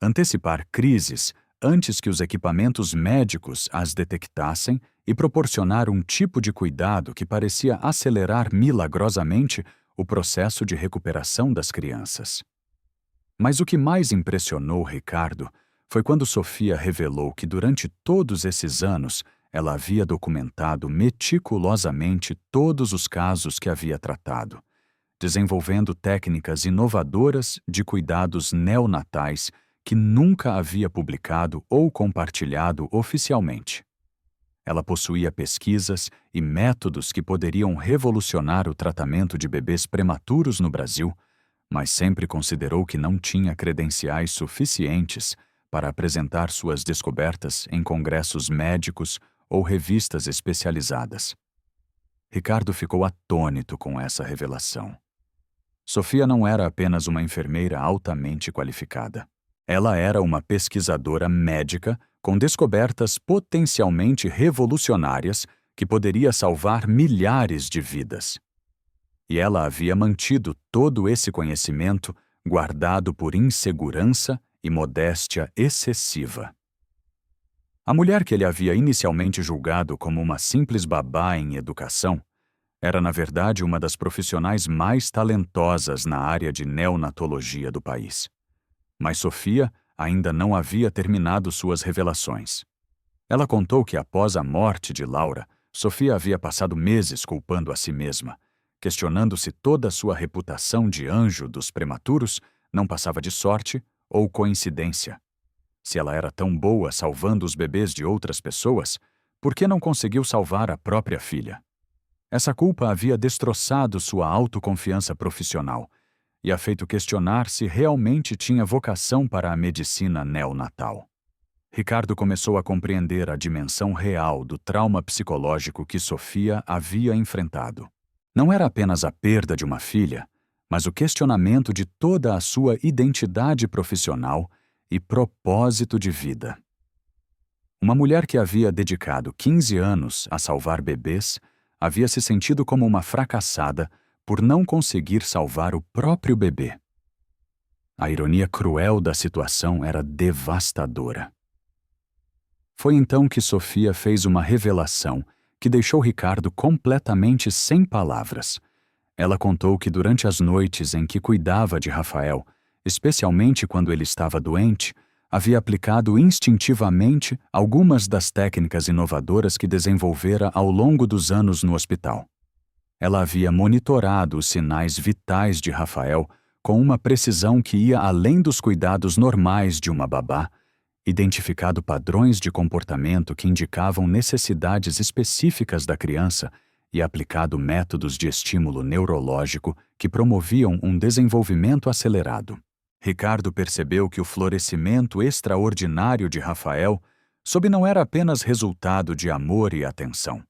Antecipar crises antes que os equipamentos médicos as detectassem e proporcionar um tipo de cuidado que parecia acelerar milagrosamente o processo de recuperação das crianças. Mas o que mais impressionou Ricardo foi quando Sofia revelou que durante todos esses anos ela havia documentado meticulosamente todos os casos que havia tratado, desenvolvendo técnicas inovadoras de cuidados neonatais que nunca havia publicado ou compartilhado oficialmente. Ela possuía pesquisas e métodos que poderiam revolucionar o tratamento de bebês prematuros no Brasil, mas sempre considerou que não tinha credenciais suficientes para apresentar suas descobertas em congressos médicos ou revistas especializadas. Ricardo ficou atônito com essa revelação. Sofia não era apenas uma enfermeira altamente qualificada. Ela era uma pesquisadora médica com descobertas potencialmente revolucionárias que poderia salvar milhares de vidas. E ela havia mantido todo esse conhecimento guardado por insegurança e modéstia excessiva. A mulher que ele havia inicialmente julgado como uma simples babá em educação era, na verdade, uma das profissionais mais talentosas na área de neonatologia do país. Mas Sofia ainda não havia terminado suas revelações. Ela contou que após a morte de Laura, Sofia havia passado meses culpando a si mesma, questionando se toda a sua reputação de anjo dos prematuros não passava de sorte ou coincidência. Se ela era tão boa salvando os bebês de outras pessoas, por que não conseguiu salvar a própria filha? Essa culpa havia destroçado sua autoconfiança profissional e a feito questionar se realmente tinha vocação para a medicina neonatal. Ricardo começou a compreender a dimensão real do trauma psicológico que Sofia havia enfrentado. Não era apenas a perda de uma filha, mas o questionamento de toda a sua identidade profissional e propósito de vida. Uma mulher que havia dedicado 15 anos a salvar bebês havia se sentido como uma fracassada por não conseguir salvar o próprio bebê. A ironia cruel da situação era devastadora. Foi então que Sofia fez uma revelação que deixou Ricardo completamente sem palavras. Ela contou que durante as noites em que cuidava de Rafael, especialmente quando ele estava doente, havia aplicado instintivamente algumas das técnicas inovadoras que desenvolvera ao longo dos anos no hospital. Ela havia monitorado os sinais vitais de Rafael com uma precisão que ia além dos cuidados normais de uma babá identificado padrões de comportamento que indicavam necessidades específicas da criança e aplicado métodos de estímulo neurológico que promoviam um desenvolvimento acelerado. Ricardo percebeu que o florescimento extraordinário de Rafael não era apenas resultado de amor e atenção,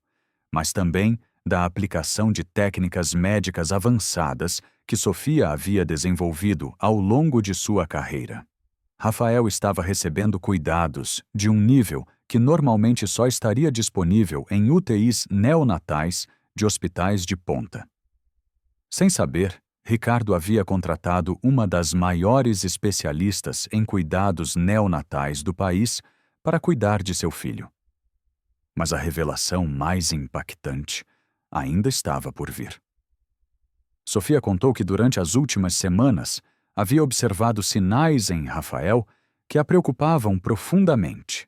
mas também da aplicação de técnicas médicas avançadas que Sofia havia desenvolvido ao longo de sua carreira. Rafael estava recebendo cuidados de um nível que normalmente só estaria disponível em UTIs neonatais de hospitais de ponta. Sem saber, Ricardo havia contratado uma das maiores especialistas em cuidados neonatais do país para cuidar de seu filho. Mas a revelação mais impactante ainda estava por vir. Sofia contou que durante as últimas semanas havia observado sinais em Rafael que a preocupavam profundamente.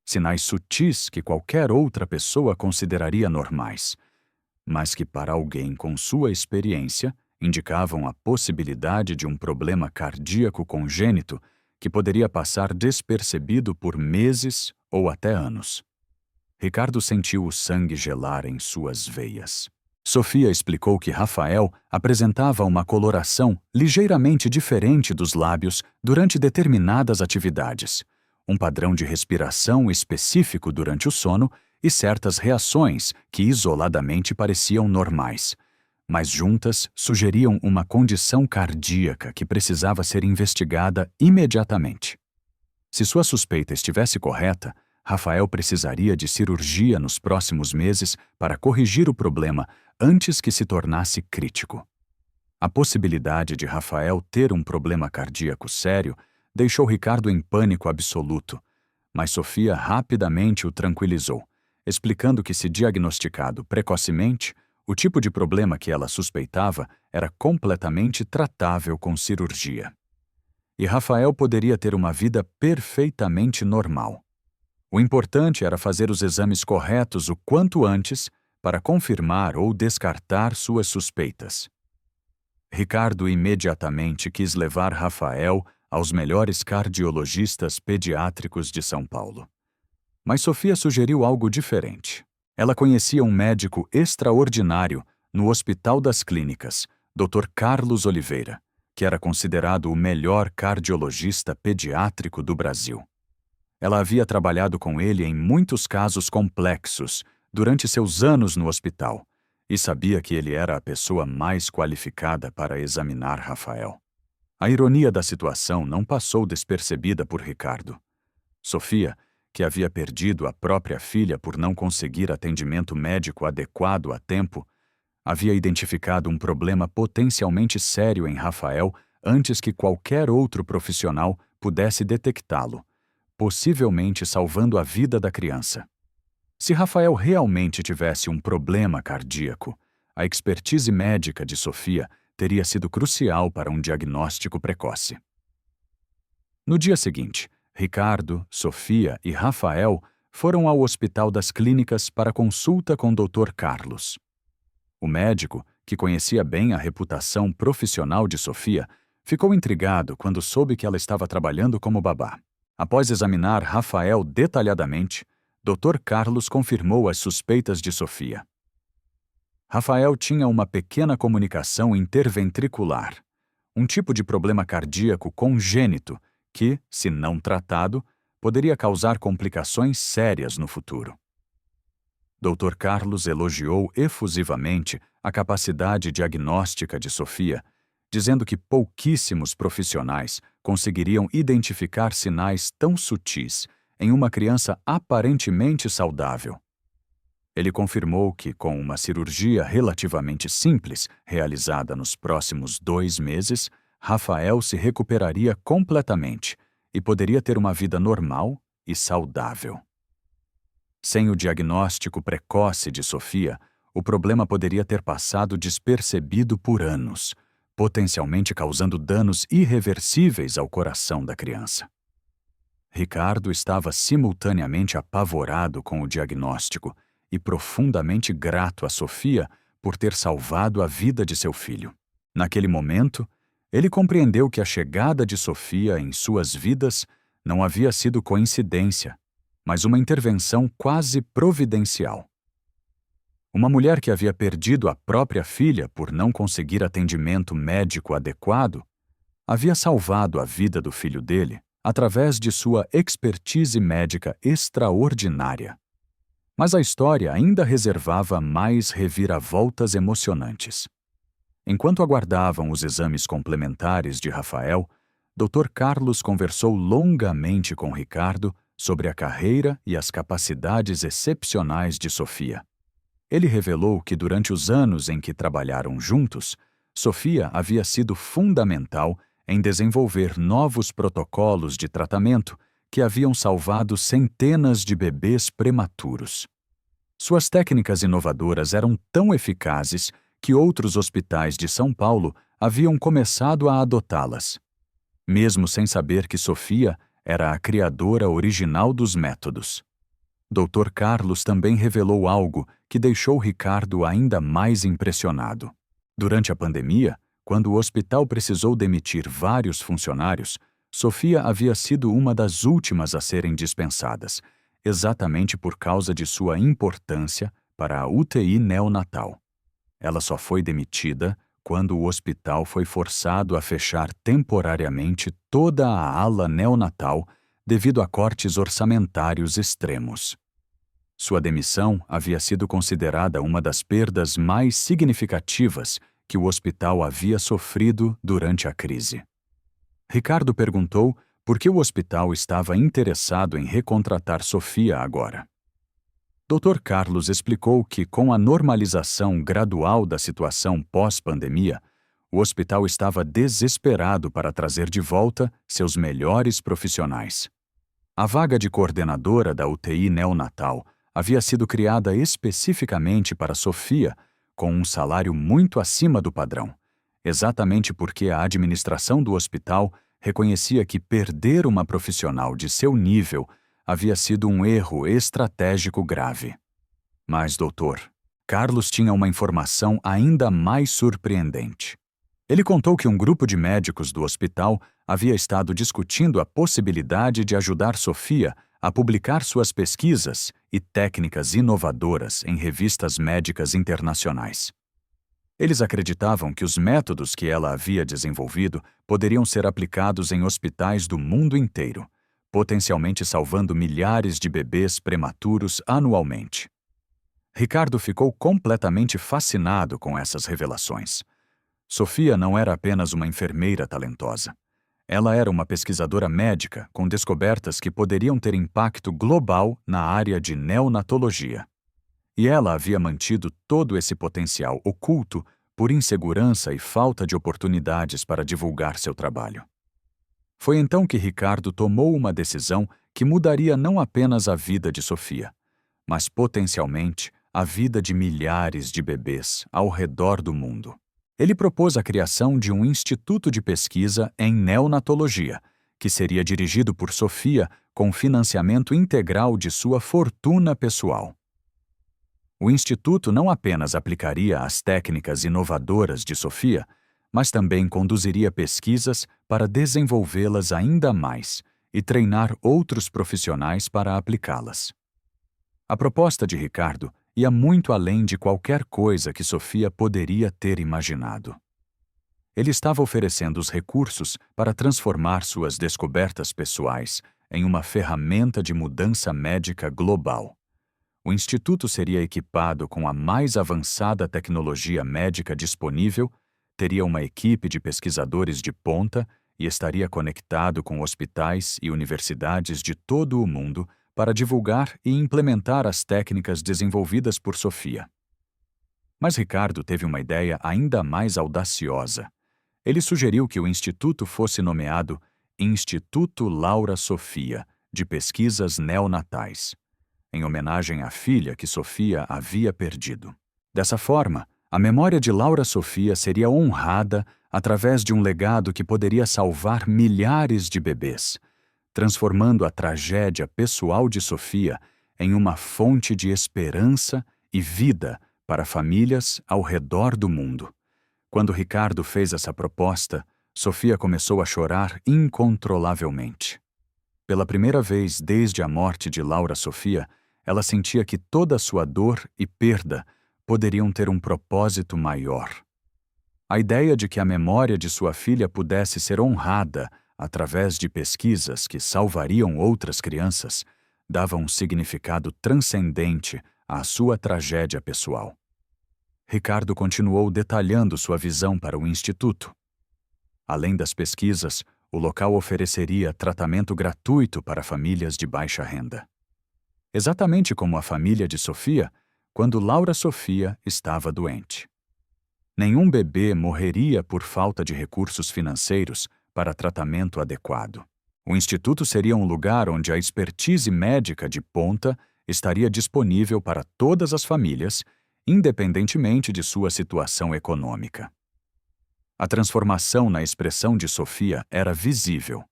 Sinais sutis que qualquer outra pessoa consideraria normais, mas que para alguém com sua experiência indicavam a possibilidade de um problema cardíaco congênito que poderia passar despercebido por meses ou até anos. Ricardo sentiu o sangue gelar em suas veias. Sofia explicou que Rafael apresentava uma coloração ligeiramente diferente dos lábios durante determinadas atividades, um padrão de respiração específico durante o sono e certas reações que isoladamente pareciam normais, mas juntas sugeriam uma condição cardíaca que precisava ser investigada imediatamente. Se sua suspeita estivesse correta, Rafael precisaria de cirurgia nos próximos meses para corrigir o problema antes que se tornasse crítico. A possibilidade de Rafael ter um problema cardíaco sério deixou Ricardo em pânico absoluto, mas Sofia rapidamente o tranquilizou, explicando que, se diagnosticado precocemente, o tipo de problema que ela suspeitava era completamente tratável com cirurgia. E Rafael poderia ter uma vida perfeitamente normal. O importante era fazer os exames corretos o quanto antes para confirmar ou descartar suas suspeitas. Ricardo imediatamente quis levar Rafael aos melhores cardiologistas pediátricos de São Paulo. Mas Sofia sugeriu algo diferente. Ela conhecia um médico extraordinário no Hospital das Clínicas, Dr. Carlos Oliveira, que era considerado o melhor cardiologista pediátrico do Brasil. Ela havia trabalhado com ele em muitos casos complexos durante seus anos no hospital e sabia que ele era a pessoa mais qualificada para examinar Rafael. A ironia da situação não passou despercebida por Ricardo. Sofia, que havia perdido a própria filha por não conseguir atendimento médico adequado a tempo, havia identificado um problema potencialmente sério em Rafael antes que qualquer outro profissional pudesse detectá-lo, possivelmente salvando a vida da criança. Se Rafael realmente tivesse um problema cardíaco, a expertise médica de Sofia teria sido crucial para um diagnóstico precoce. No dia seguinte, Ricardo, Sofia e Rafael foram ao Hospital das Clínicas para consulta com o Dr. Carlos. O médico, que conhecia bem a reputação profissional de Sofia, ficou intrigado quando soube que ela estava trabalhando como babá. Após examinar Rafael detalhadamente, Dr. Carlos confirmou as suspeitas de Sofia. Rafael tinha uma pequena comunicação interventricular, um tipo de problema cardíaco congênito que, se não tratado, poderia causar complicações sérias no futuro. Dr. Carlos elogiou efusivamente a capacidade diagnóstica de Sofia, dizendo que pouquíssimos profissionais conseguiriam identificar sinais tão sutis em uma criança aparentemente saudável. Ele confirmou que, com uma cirurgia relativamente simples, realizada nos próximos 2 meses, Rafael se recuperaria completamente e poderia ter uma vida normal e saudável. Sem o diagnóstico precoce de Sofia, o problema poderia ter passado despercebido por anos, potencialmente causando danos irreversíveis ao coração da criança. Ricardo estava simultaneamente apavorado com o diagnóstico e profundamente grato a Sofia por ter salvado a vida de seu filho. Naquele momento, ele compreendeu que a chegada de Sofia em suas vidas não havia sido coincidência, mas uma intervenção quase providencial. Uma mulher que havia perdido a própria filha por não conseguir atendimento médico adequado havia salvado a vida do filho dele através de sua expertise médica extraordinária. Mas a história ainda reservava mais reviravoltas emocionantes. Enquanto aguardavam os exames complementares de Rafael, Dr. Carlos conversou longamente com Ricardo sobre a carreira e as capacidades excepcionais de Sofia. Ele revelou que durante os anos em que trabalharam juntos, Sofia havia sido fundamental em desenvolver novos protocolos de tratamento que haviam salvado centenas de bebês prematuros. Suas técnicas inovadoras eram tão eficazes que outros hospitais de São Paulo haviam começado a adotá-las, mesmo sem saber que Sofia era a criadora original dos métodos. Dr. Carlos também revelou algo que deixou Ricardo ainda mais impressionado. Durante a pandemia, quando o hospital precisou demitir vários funcionários, Sofia havia sido uma das últimas a serem dispensadas, exatamente por causa de sua importância para a UTI neonatal. Ela só foi demitida quando o hospital foi forçado a fechar temporariamente toda a ala neonatal devido a cortes orçamentários extremos. Sua demissão havia sido considerada uma das perdas mais significativas que o hospital havia sofrido durante a crise. Ricardo perguntou por que o hospital estava interessado em recontratar Sofia agora. Dr. Carlos explicou que, com a normalização gradual da situação pós-pandemia, o hospital estava desesperado para trazer de volta seus melhores profissionais. A vaga de coordenadora da UTI neonatal havia sido criada especificamente para Sofia, com um salário muito acima do padrão, exatamente porque a administração do hospital reconhecia que perder uma profissional de seu nível havia sido um erro estratégico grave. Mas, doutor, Carlos tinha uma informação ainda mais surpreendente. Ele contou que um grupo de médicos do hospital havia estado discutindo a possibilidade de ajudar Sofia a publicar suas pesquisas e técnicas inovadoras em revistas médicas internacionais. Eles acreditavam que os métodos que ela havia desenvolvido poderiam ser aplicados em hospitais do mundo inteiro, potencialmente salvando milhares de bebês prematuros anualmente. Ricardo ficou completamente fascinado com essas revelações. Sofia não era apenas uma enfermeira talentosa. Ela era uma pesquisadora médica com descobertas que poderiam ter impacto global na área de neonatologia. E ela havia mantido todo esse potencial oculto por insegurança e falta de oportunidades para divulgar seu trabalho. Foi então que Ricardo tomou uma decisão que mudaria não apenas a vida de Sofia, mas potencialmente a vida de milhares de bebês ao redor do mundo. Ele propôs a criação de um instituto de pesquisa em neonatologia, que seria dirigido por Sofia com financiamento integral de sua fortuna pessoal. O instituto não apenas aplicaria as técnicas inovadoras de Sofia, mas também conduziria pesquisas para desenvolvê-las ainda mais e treinar outros profissionais para aplicá-las. A proposta de Ricardo ia muito além de qualquer coisa que Sofia poderia ter imaginado. Ele estava oferecendo os recursos para transformar suas descobertas pessoais em uma ferramenta de mudança médica global. O instituto seria equipado com a mais avançada tecnologia médica disponível, teria uma equipe de pesquisadores de ponta e estaria conectado com hospitais e universidades de todo o mundo para divulgar e implementar as técnicas desenvolvidas por Sofia. Mas Ricardo teve uma ideia ainda mais audaciosa. Ele sugeriu que o instituto fosse nomeado Instituto Laura Sofia, de Pesquisas Neonatais, em homenagem à filha que Sofia havia perdido. Dessa forma, a memória de Laura Sofia seria honrada através de um legado que poderia salvar milhares de bebês, transformando a tragédia pessoal de Sofia em uma fonte de esperança e vida para famílias ao redor do mundo. Quando Ricardo fez essa proposta, Sofia começou a chorar incontrolavelmente. Pela primeira vez desde a morte de Laura Sofia, ela sentia que toda a sua dor e perda poderiam ter um propósito maior. A ideia de que a memória de sua filha pudesse ser honrada através de pesquisas que salvariam outras crianças dava um significado transcendente à sua tragédia pessoal. Ricardo continuou detalhando sua visão para o Instituto. Além das pesquisas, o local ofereceria tratamento gratuito para famílias de baixa renda. Exatamente como a família de Sofia, quando Laura Sofia estava doente. Nenhum bebê morreria por falta de recursos financeiros para tratamento adequado. O Instituto seria um lugar onde a expertise médica de ponta estaria disponível para todas as famílias, independentemente de sua situação econômica. A transformação na expressão de Sofia era visível.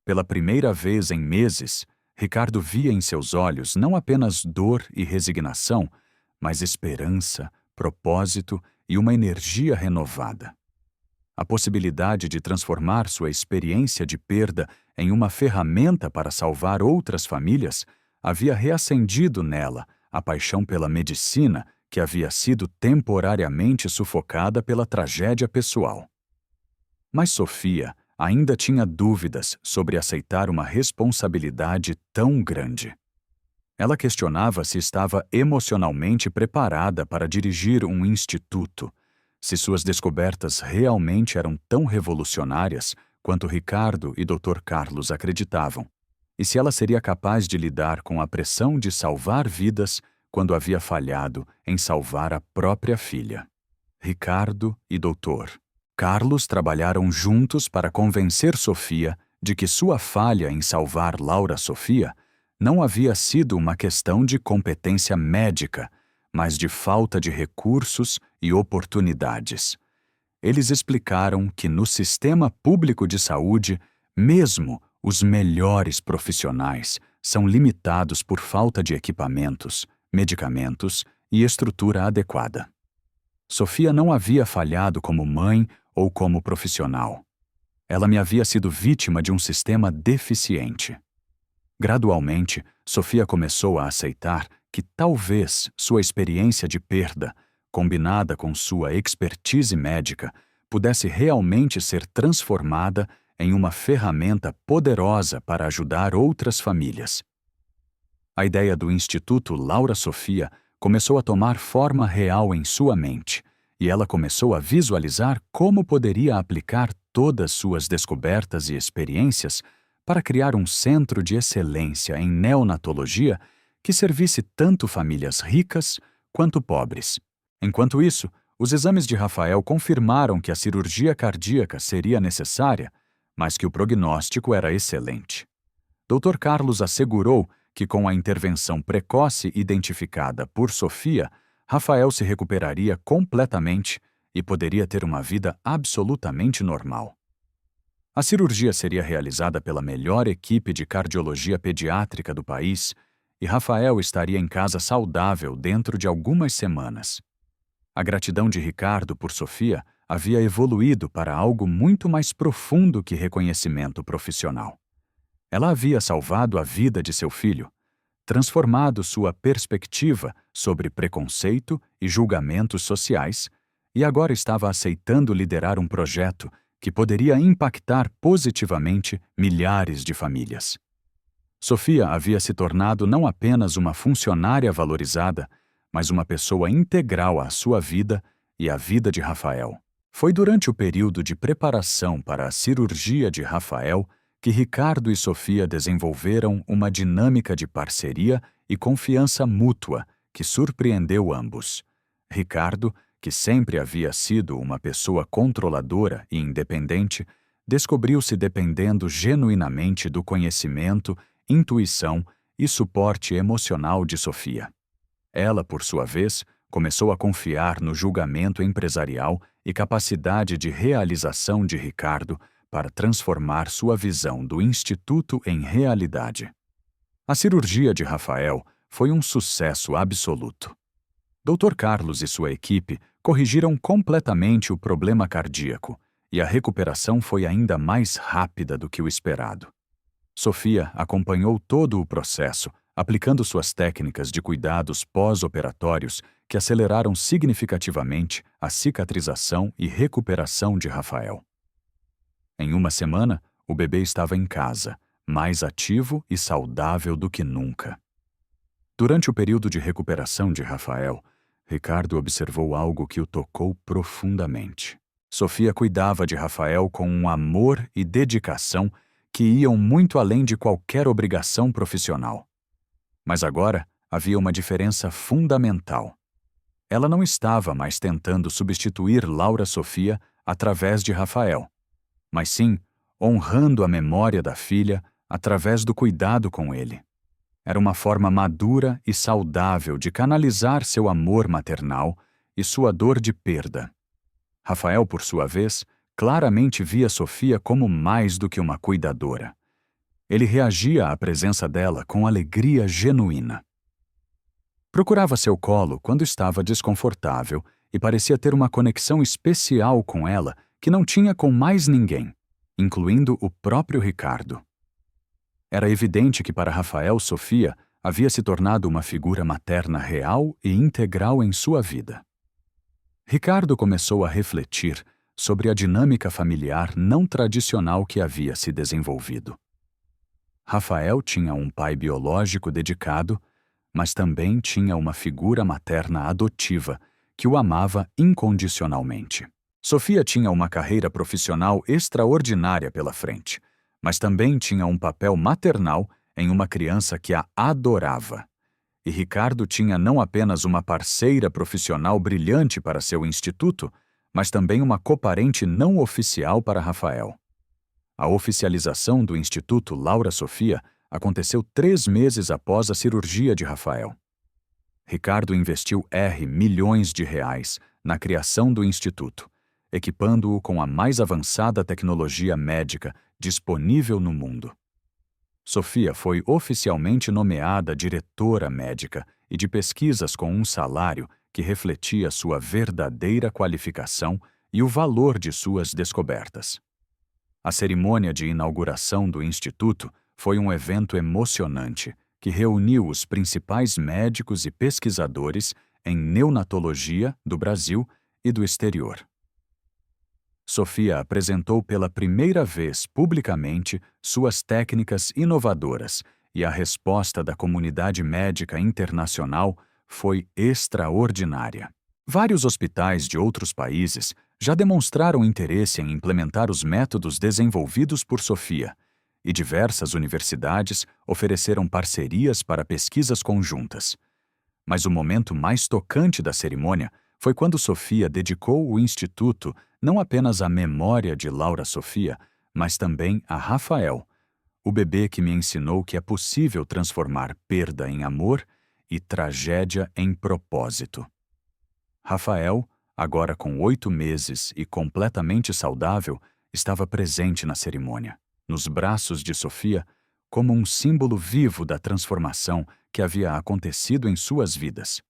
Pela primeira vez em meses, Ricardo via em seus olhos não apenas dor e resignação, mas esperança, propósito e uma energia renovada. A possibilidade de transformar sua experiência de perda em uma ferramenta para salvar outras famílias havia reacendido nela a paixão pela medicina que havia sido temporariamente sufocada pela tragédia pessoal. Mas Sofia ainda tinha dúvidas sobre aceitar uma responsabilidade tão grande. Ela questionava se estava emocionalmente preparada para dirigir um instituto, se suas descobertas realmente eram tão revolucionárias quanto Ricardo e Dr. Carlos acreditavam, e se ela seria capaz de lidar com a pressão de salvar vidas quando havia falhado em salvar a própria filha. Ricardo e Dr. Carlos trabalharam juntos para convencer Sofia de que sua falha em salvar Laura Sofia não havia sido uma questão de competência médica, mas de falta de recursos e oportunidades. Eles explicaram que no sistema público de saúde, mesmo os melhores profissionais são limitados por falta de equipamentos, medicamentos e estrutura adequada. Sofia não havia falhado como mãe ou como profissional. Ela me havia sido vítima de um sistema deficiente. Gradualmente, Sofia começou a aceitar que talvez sua experiência de perda, combinada com sua expertise médica, pudesse realmente ser transformada em uma ferramenta poderosa para ajudar outras famílias. A ideia do Instituto Laura Sofia começou a tomar forma real em sua mente, e ela começou a visualizar como poderia aplicar todas suas descobertas e experiências para criar um centro de excelência em neonatologia que servisse tanto famílias ricas quanto pobres. Enquanto isso, os exames de Rafael confirmaram que a cirurgia cardíaca seria necessária, mas que o prognóstico era excelente. Dr. Carlos assegurou que com a intervenção precoce identificada por Sofia, Rafael se recuperaria completamente e poderia ter uma vida absolutamente normal. A cirurgia seria realizada pela melhor equipe de cardiologia pediátrica do país e Rafael estaria em casa saudável dentro de algumas semanas. A gratidão de Ricardo por Sofia havia evoluído para algo muito mais profundo que reconhecimento profissional. Ela havia salvado a vida de seu filho, transformado sua perspectiva sobre preconceito e julgamentos sociais e agora estava aceitando liderar um projeto que poderia impactar positivamente milhares de famílias. Sofia havia se tornado não apenas uma funcionária valorizada, mas uma pessoa integral à sua vida e à vida de Rafael. Foi durante o período de preparação para a cirurgia de Rafael que Ricardo e Sofia desenvolveram uma dinâmica de parceria e confiança mútua que surpreendeu ambos. Ricardo, que sempre havia sido uma pessoa controladora e independente, descobriu-se dependendo genuinamente do conhecimento, intuição e suporte emocional de Sofia. Ela, por sua vez, começou a confiar no julgamento empresarial e capacidade de realização de Ricardo para transformar sua visão do Instituto em realidade. A cirurgia de Rafael foi um sucesso absoluto. Dr. Carlos e sua equipe corrigiram completamente o problema cardíaco e a recuperação foi ainda mais rápida do que o esperado. Sofia acompanhou todo o processo, aplicando suas técnicas de cuidados pós-operatórios que aceleraram significativamente a cicatrização e recuperação de Rafael. Em uma semana, o bebê estava em casa, mais ativo e saudável do que nunca. Durante o período de recuperação de Rafael, Ricardo observou algo que o tocou profundamente. Sofia cuidava de Rafael com um amor e dedicação que iam muito além de qualquer obrigação profissional. Mas agora havia uma diferença fundamental. Ela não estava mais tentando substituir Laura Sofia através de Rafael, mas sim honrando a memória da filha através do cuidado com ele. Era uma forma madura e saudável de canalizar seu amor maternal e sua dor de perda. Rafael, por sua vez, claramente via Sofia como mais do que uma cuidadora. Ele reagia à presença dela com alegria genuína. Procurava seu colo quando estava desconfortável e parecia ter uma conexão especial com ela que não tinha com mais ninguém, incluindo o próprio Ricardo. Era evidente que para Rafael, Sofia havia se tornado uma figura materna real e integral em sua vida. Ricardo começou a refletir sobre a dinâmica familiar não tradicional que havia se desenvolvido. Rafael tinha um pai biológico dedicado, mas também tinha uma figura materna adotiva que o amava incondicionalmente. Sofia tinha uma carreira profissional extraordinária pela frente, mas também tinha um papel maternal em uma criança que a adorava. E Ricardo tinha não apenas uma parceira profissional brilhante para seu instituto, mas também uma coparente não oficial para Rafael. A oficialização do Instituto Laura Sofia aconteceu 3 meses após a cirurgia de Rafael. Ricardo investiu milhões de reais na criação do instituto, equipando-o com a mais avançada tecnologia médica disponível no mundo. Sofia foi oficialmente nomeada diretora médica e de pesquisas com um salário que refletia sua verdadeira qualificação e o valor de suas descobertas. A cerimônia de inauguração do Instituto foi um evento emocionante que reuniu os principais médicos e pesquisadores em neonatologia do Brasil e do exterior. Sofia apresentou pela primeira vez publicamente suas técnicas inovadoras e a resposta da comunidade médica internacional foi extraordinária. Vários hospitais de outros países já demonstraram interesse em implementar os métodos desenvolvidos por Sofia, e diversas universidades ofereceram parcerias para pesquisas conjuntas. Mas o momento mais tocante da cerimônia foi quando Sofia dedicou o Instituto não apenas à memória de Laura Sofia, mas também a Rafael, o bebê que me ensinou que é possível transformar perda em amor e tragédia em propósito. Rafael, agora com 8 meses e completamente saudável, estava presente na cerimônia, nos braços de Sofia, como um símbolo vivo da transformação que havia acontecido em suas vidas.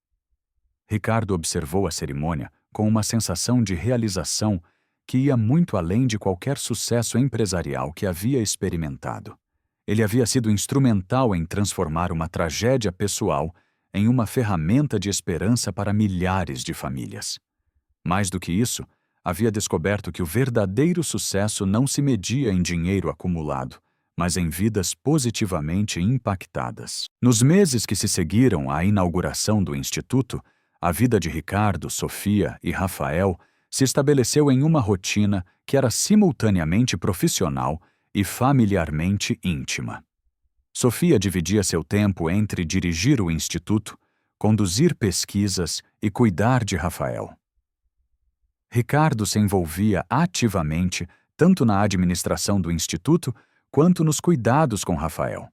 Ricardo observou a cerimônia com uma sensação de realização que ia muito além de qualquer sucesso empresarial que havia experimentado. Ele havia sido instrumental em transformar uma tragédia pessoal em uma ferramenta de esperança para milhares de famílias. Mais do que isso, havia descoberto que o verdadeiro sucesso não se media em dinheiro acumulado, mas em vidas positivamente impactadas. Nos meses que se seguiram à inauguração do Instituto, a vida de Ricardo, Sofia e Rafael se estabeleceu em uma rotina que era simultaneamente profissional e familiarmente íntima. Sofia dividia seu tempo entre dirigir o Instituto, conduzir pesquisas e cuidar de Rafael. Ricardo se envolvia ativamente tanto na administração do Instituto quanto nos cuidados com Rafael.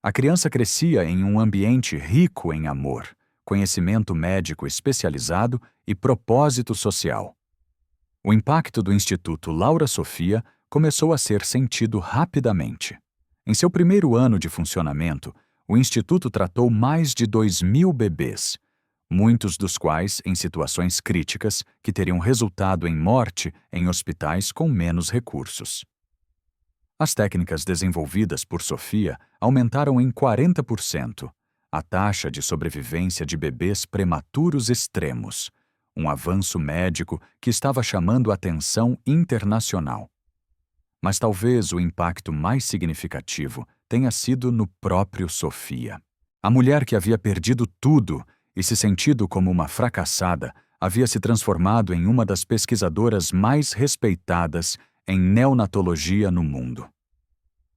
A criança crescia em um ambiente rico em amor, conhecimento médico especializado e propósito social. O impacto do Instituto Laura Sofia começou a ser sentido rapidamente. Em seu primeiro ano de funcionamento, o Instituto tratou mais de 2.000 bebês, muitos dos quais em situações críticas que teriam resultado em morte em hospitais com menos recursos. As técnicas desenvolvidas por Sofia aumentaram em 40% a taxa de sobrevivência de bebês prematuros extremos, um avanço médico que estava chamando a atenção internacional. Mas talvez o impacto mais significativo tenha sido no próprio Sofia. A mulher que havia perdido tudo e se sentido como uma fracassada havia se transformado em uma das pesquisadoras mais respeitadas em neonatologia no mundo.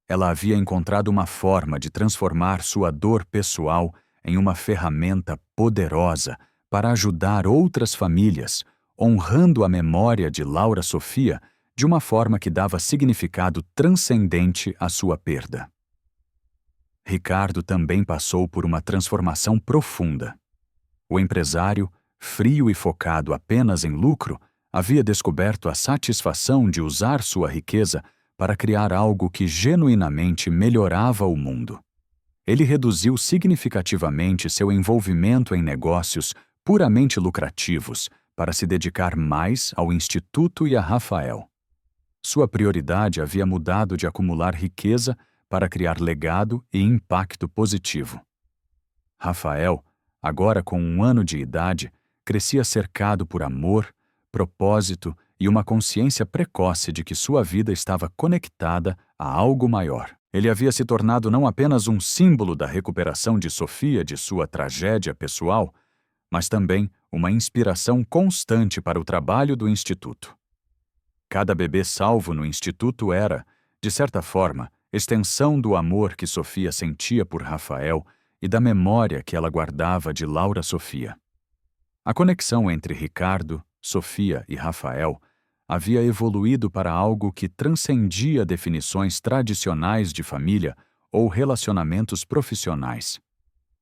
Ela havia encontrado uma forma de transformar sua dor pessoal em uma ferramenta poderosa para ajudar outras famílias, honrando a memória de Laura Sofia de uma forma que dava significado transcendente à sua perda. Ricardo também passou por uma transformação profunda. O empresário, frio e focado apenas em lucro, havia descoberto a satisfação de usar sua riqueza para criar algo que genuinamente melhorava o mundo. Ele reduziu significativamente seu envolvimento em negócios puramente lucrativos para se dedicar mais ao Instituto e a Rafael. Sua prioridade havia mudado de acumular riqueza para criar legado e impacto positivo. Rafael, agora com 1 ano de idade, crescia cercado por amor, propósito e uma consciência precoce de que sua vida estava conectada a algo maior. Ele havia se tornado não apenas um símbolo da recuperação de Sofia de sua tragédia pessoal, mas também uma inspiração constante para o trabalho do Instituto. Cada bebê salvo no Instituto era, de certa forma, extensão do amor que Sofia sentia por Rafael e da memória que ela guardava de Laura Sofia. A conexão entre Ricardo, Sofia e Rafael havia evoluído para algo que transcendia definições tradicionais de família ou relacionamentos profissionais.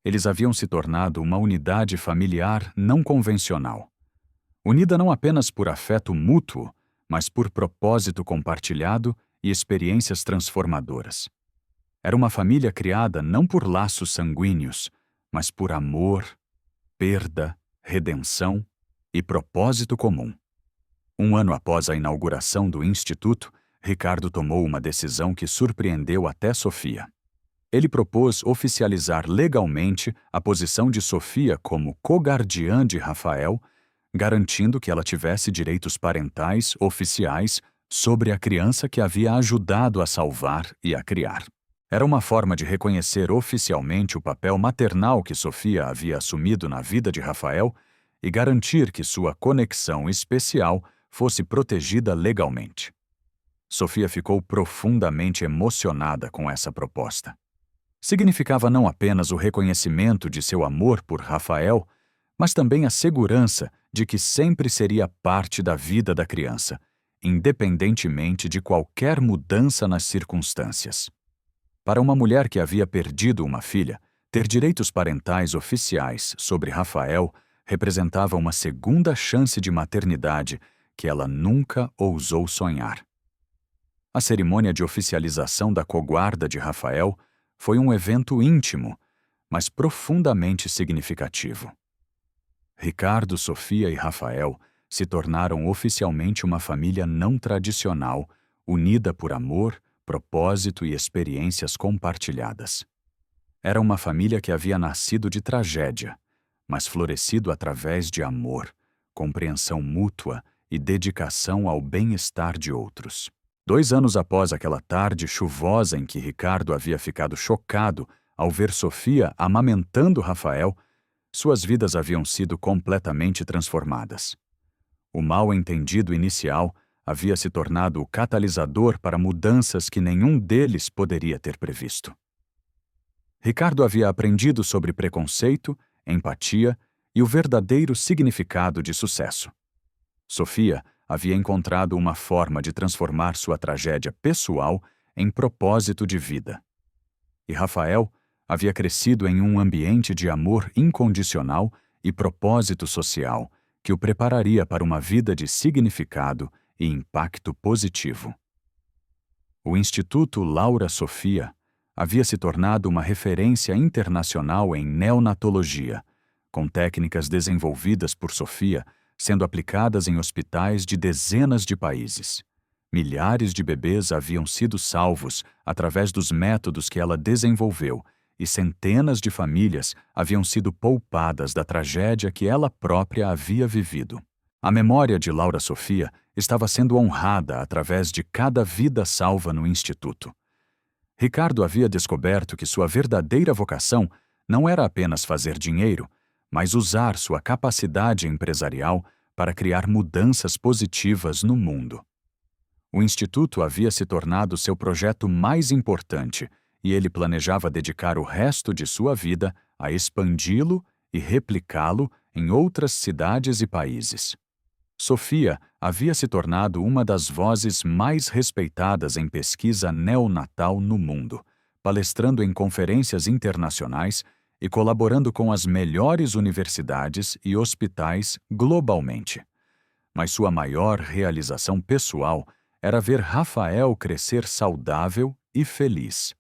Eles haviam se tornado uma unidade familiar não convencional, unida não apenas por afeto mútuo, mas por propósito compartilhado e experiências transformadoras. Era uma família criada não por laços sanguíneos, mas por amor, perda, redenção e propósito comum. 1 ano após a inauguração do Instituto, Ricardo tomou uma decisão que surpreendeu até Sofia. Ele propôs oficializar legalmente a posição de Sofia como co-guardiã de Rafael, garantindo que ela tivesse direitos parentais oficiais sobre a criança que havia ajudado a salvar e a criar. Era uma forma de reconhecer oficialmente o papel maternal que Sofia havia assumido na vida de Rafael e garantir que sua conexão especial fosse protegida legalmente. Sofia ficou profundamente emocionada com essa proposta. Significava não apenas o reconhecimento de seu amor por Rafael, mas também a segurança de que sempre seria parte da vida da criança, independentemente de qualquer mudança nas circunstâncias. Para uma mulher que havia perdido uma filha, ter direitos parentais oficiais sobre Rafael representava uma segunda chance de maternidade que ela nunca ousou sonhar. A cerimônia de oficialização da coguarda de Rafael foi um evento íntimo, mas profundamente significativo. Ricardo, Sofia e Rafael se tornaram oficialmente uma família não tradicional, unida por amor, propósito e experiências compartilhadas. Era uma família que havia nascido de tragédia, mas florescido através de amor, compreensão mútua e dedicação ao bem-estar de outros. 2 anos após aquela tarde chuvosa em que Ricardo havia ficado chocado ao ver Sofia amamentando Rafael, suas vidas haviam sido completamente transformadas. O mal-entendido inicial havia se tornado o catalisador para mudanças que nenhum deles poderia ter previsto. Ricardo havia aprendido sobre preconceito, empatia e o verdadeiro significado de sucesso. Sofia havia encontrado uma forma de transformar sua tragédia pessoal em propósito de vida. E Rafael havia crescido em um ambiente de amor incondicional e propósito social que o prepararia para uma vida de significado e impacto positivo. O Instituto Laura Sofia havia se tornado uma referência internacional em neonatologia, com técnicas desenvolvidas por Sofia sendo aplicadas em hospitais de dezenas de países. Milhares de bebês haviam sido salvos através dos métodos que ela desenvolveu, e centenas de famílias haviam sido poupadas da tragédia que ela própria havia vivido. A memória de Laura Sofia estava sendo honrada através de cada vida salva no Instituto. Ricardo havia descoberto que sua verdadeira vocação não era apenas fazer dinheiro, mas usar sua capacidade empresarial para criar mudanças positivas no mundo. O Instituto havia se tornado seu projeto mais importante e ele planejava dedicar o resto de sua vida a expandi-lo e replicá-lo em outras cidades e países. Sofia havia se tornado uma das vozes mais respeitadas em pesquisa neonatal no mundo, palestrando em conferências internacionais e colaborando com as melhores universidades e hospitais globalmente. Mas sua maior realização pessoal era ver Rafael crescer saudável e feliz,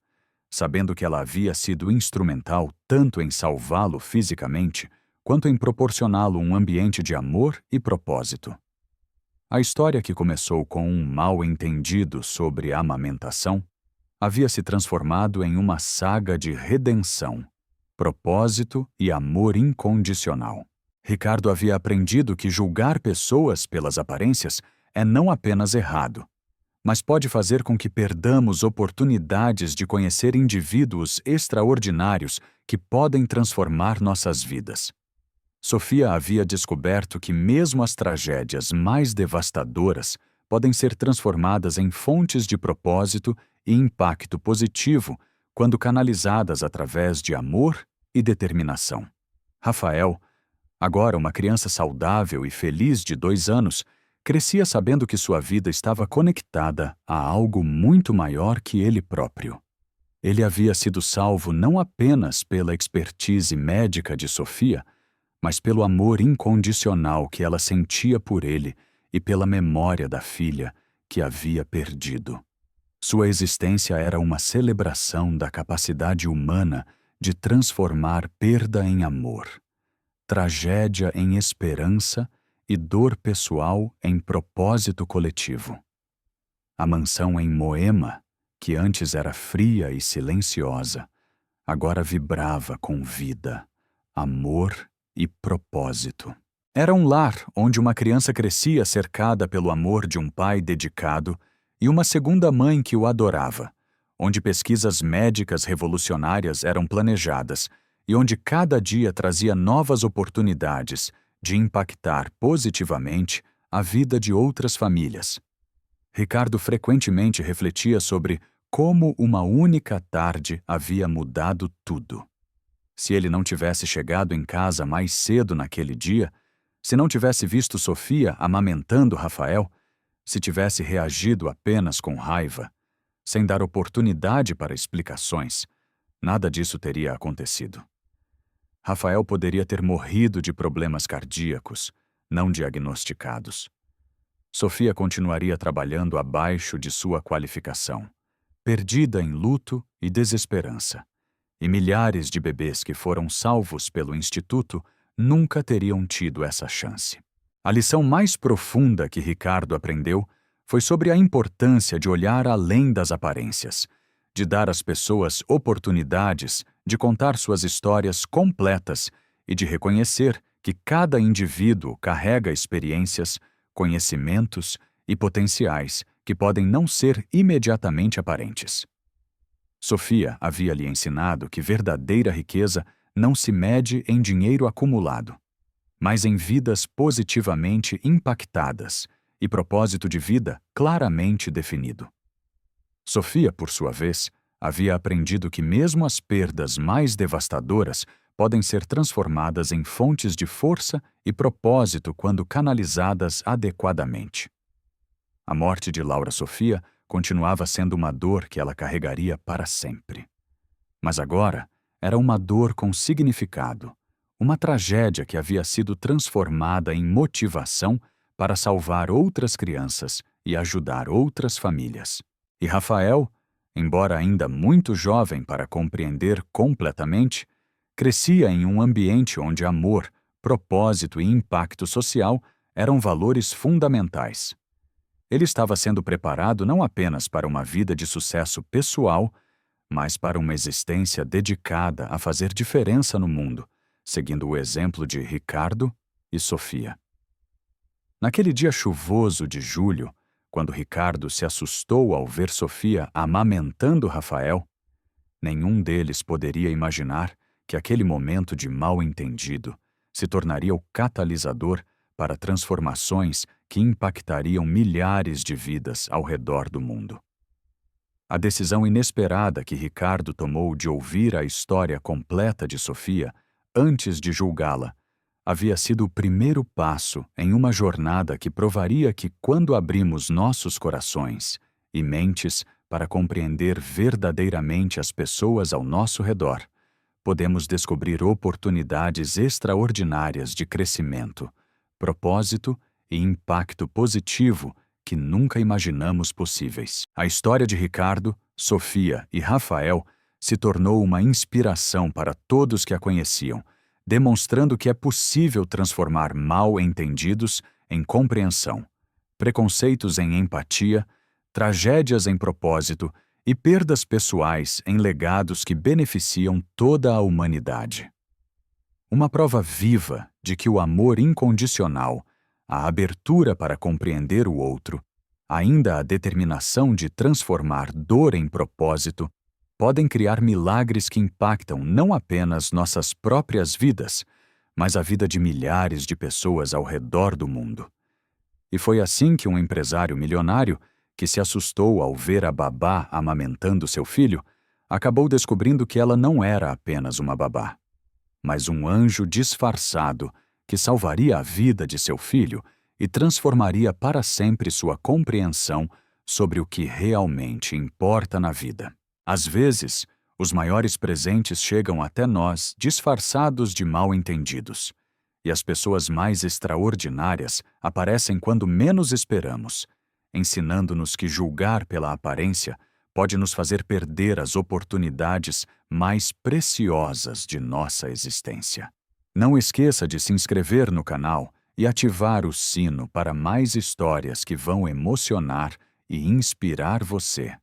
sabendo que ela havia sido instrumental tanto em salvá-lo fisicamente quanto em proporcioná-lo um ambiente de amor e propósito. A história, que começou com um mal-entendido sobre a amamentação, havia se transformado em uma saga de redenção, propósito e amor incondicional. Ricardo havia aprendido que julgar pessoas pelas aparências é não apenas errado, mas pode fazer com que perdamos oportunidades de conhecer indivíduos extraordinários que podem transformar nossas vidas. Sofia havia descoberto que mesmo as tragédias mais devastadoras podem ser transformadas em fontes de propósito e impacto positivo quando canalizadas através de amor e determinação. Rafael, agora uma criança saudável e feliz de 2 anos, crescia sabendo que sua vida estava conectada a algo muito maior que ele próprio. Ele havia sido salvo não apenas pela expertise médica de Sofia, mas pelo amor incondicional que ela sentia por ele e pela memória da filha que havia perdido. Sua existência era uma celebração da capacidade humana de transformar perda em amor, tragédia em esperança e dor pessoal em propósito coletivo. A mansão em Moema, que antes era fria e silenciosa, agora vibrava com vida, amor e propósito. Era um lar onde uma criança crescia cercada pelo amor de um pai dedicado e uma segunda mãe que o adorava, onde pesquisas médicas revolucionárias eram planejadas e onde cada dia trazia novas oportunidades de impactar positivamente a vida de outras famílias. Ricardo frequentemente refletia sobre como uma única tarde havia mudado tudo. Se ele não tivesse chegado em casa mais cedo naquele dia, se não tivesse visto Sofia amamentando Rafael, se tivesse reagido apenas com raiva, sem dar oportunidade para explicações, nada disso teria acontecido. Rafael poderia ter morrido de problemas cardíacos, não diagnosticados. Sofia continuaria trabalhando abaixo de sua qualificação, perdida em luto e desesperança. E milhares de bebês que foram salvos pelo Instituto nunca teriam tido essa chance. A lição mais profunda que Ricardo aprendeu foi sobre a importância de olhar além das aparências, de dar às pessoas oportunidades de contar suas histórias completas e de reconhecer que cada indivíduo carrega experiências, conhecimentos e potenciais que podem não ser imediatamente aparentes. Sofia havia lhe ensinado que verdadeira riqueza não se mede em dinheiro acumulado, mas em vidas positivamente impactadas e propósito de vida claramente definido. Sofia, por sua vez, havia aprendido que mesmo as perdas mais devastadoras podem ser transformadas em fontes de força e propósito quando canalizadas adequadamente. A morte de Laura Sofia continuava sendo uma dor que ela carregaria para sempre. Mas agora era uma dor com significado, uma tragédia que havia sido transformada em motivação para salvar outras crianças e ajudar outras famílias. E Rafael, embora ainda muito jovem para compreender completamente, crescia em um ambiente onde amor, propósito e impacto social eram valores fundamentais. Ele estava sendo preparado não apenas para uma vida de sucesso pessoal, mas para uma existência dedicada a fazer diferença no mundo, seguindo o exemplo de Ricardo e Sofia. Naquele dia chuvoso de julho, quando Ricardo se assustou ao ver Sofia amamentando Rafael, nenhum deles poderia imaginar que aquele momento de mal-entendido se tornaria o catalisador para transformações que impactariam milhares de vidas ao redor do mundo. A decisão inesperada que Ricardo tomou de ouvir a história completa de Sofia antes de julgá-la havia sido o primeiro passo em uma jornada que provaria que, quando abrimos nossos corações e mentes para compreender verdadeiramente as pessoas ao nosso redor, podemos descobrir oportunidades extraordinárias de crescimento, propósito e impacto positivo que nunca imaginamos possíveis. A história de Ricardo, Sofia e Rafael se tornou uma inspiração para todos que a conheciam, demonstrando que é possível transformar mal-entendidos em compreensão, preconceitos em empatia, tragédias em propósito e perdas pessoais em legados que beneficiam toda a humanidade. Uma prova viva de que o amor incondicional, a abertura para compreender o outro, ainda a determinação de transformar dor em propósito, podem criar milagres que impactam não apenas nossas próprias vidas, mas a vida de milhares de pessoas ao redor do mundo. E foi assim que um empresário milionário, que se assustou ao ver a babá amamentando seu filho, acabou descobrindo que ela não era apenas uma babá, mas um anjo disfarçado que salvaria a vida de seu filho e transformaria para sempre sua compreensão sobre o que realmente importa na vida. Às vezes, os maiores presentes chegam até nós disfarçados de mal-entendidos, e as pessoas mais extraordinárias aparecem quando menos esperamos, ensinando-nos que julgar pela aparência pode nos fazer perder as oportunidades mais preciosas de nossa existência. Não esqueça de se inscrever no canal e ativar o sino para mais histórias que vão emocionar e inspirar você.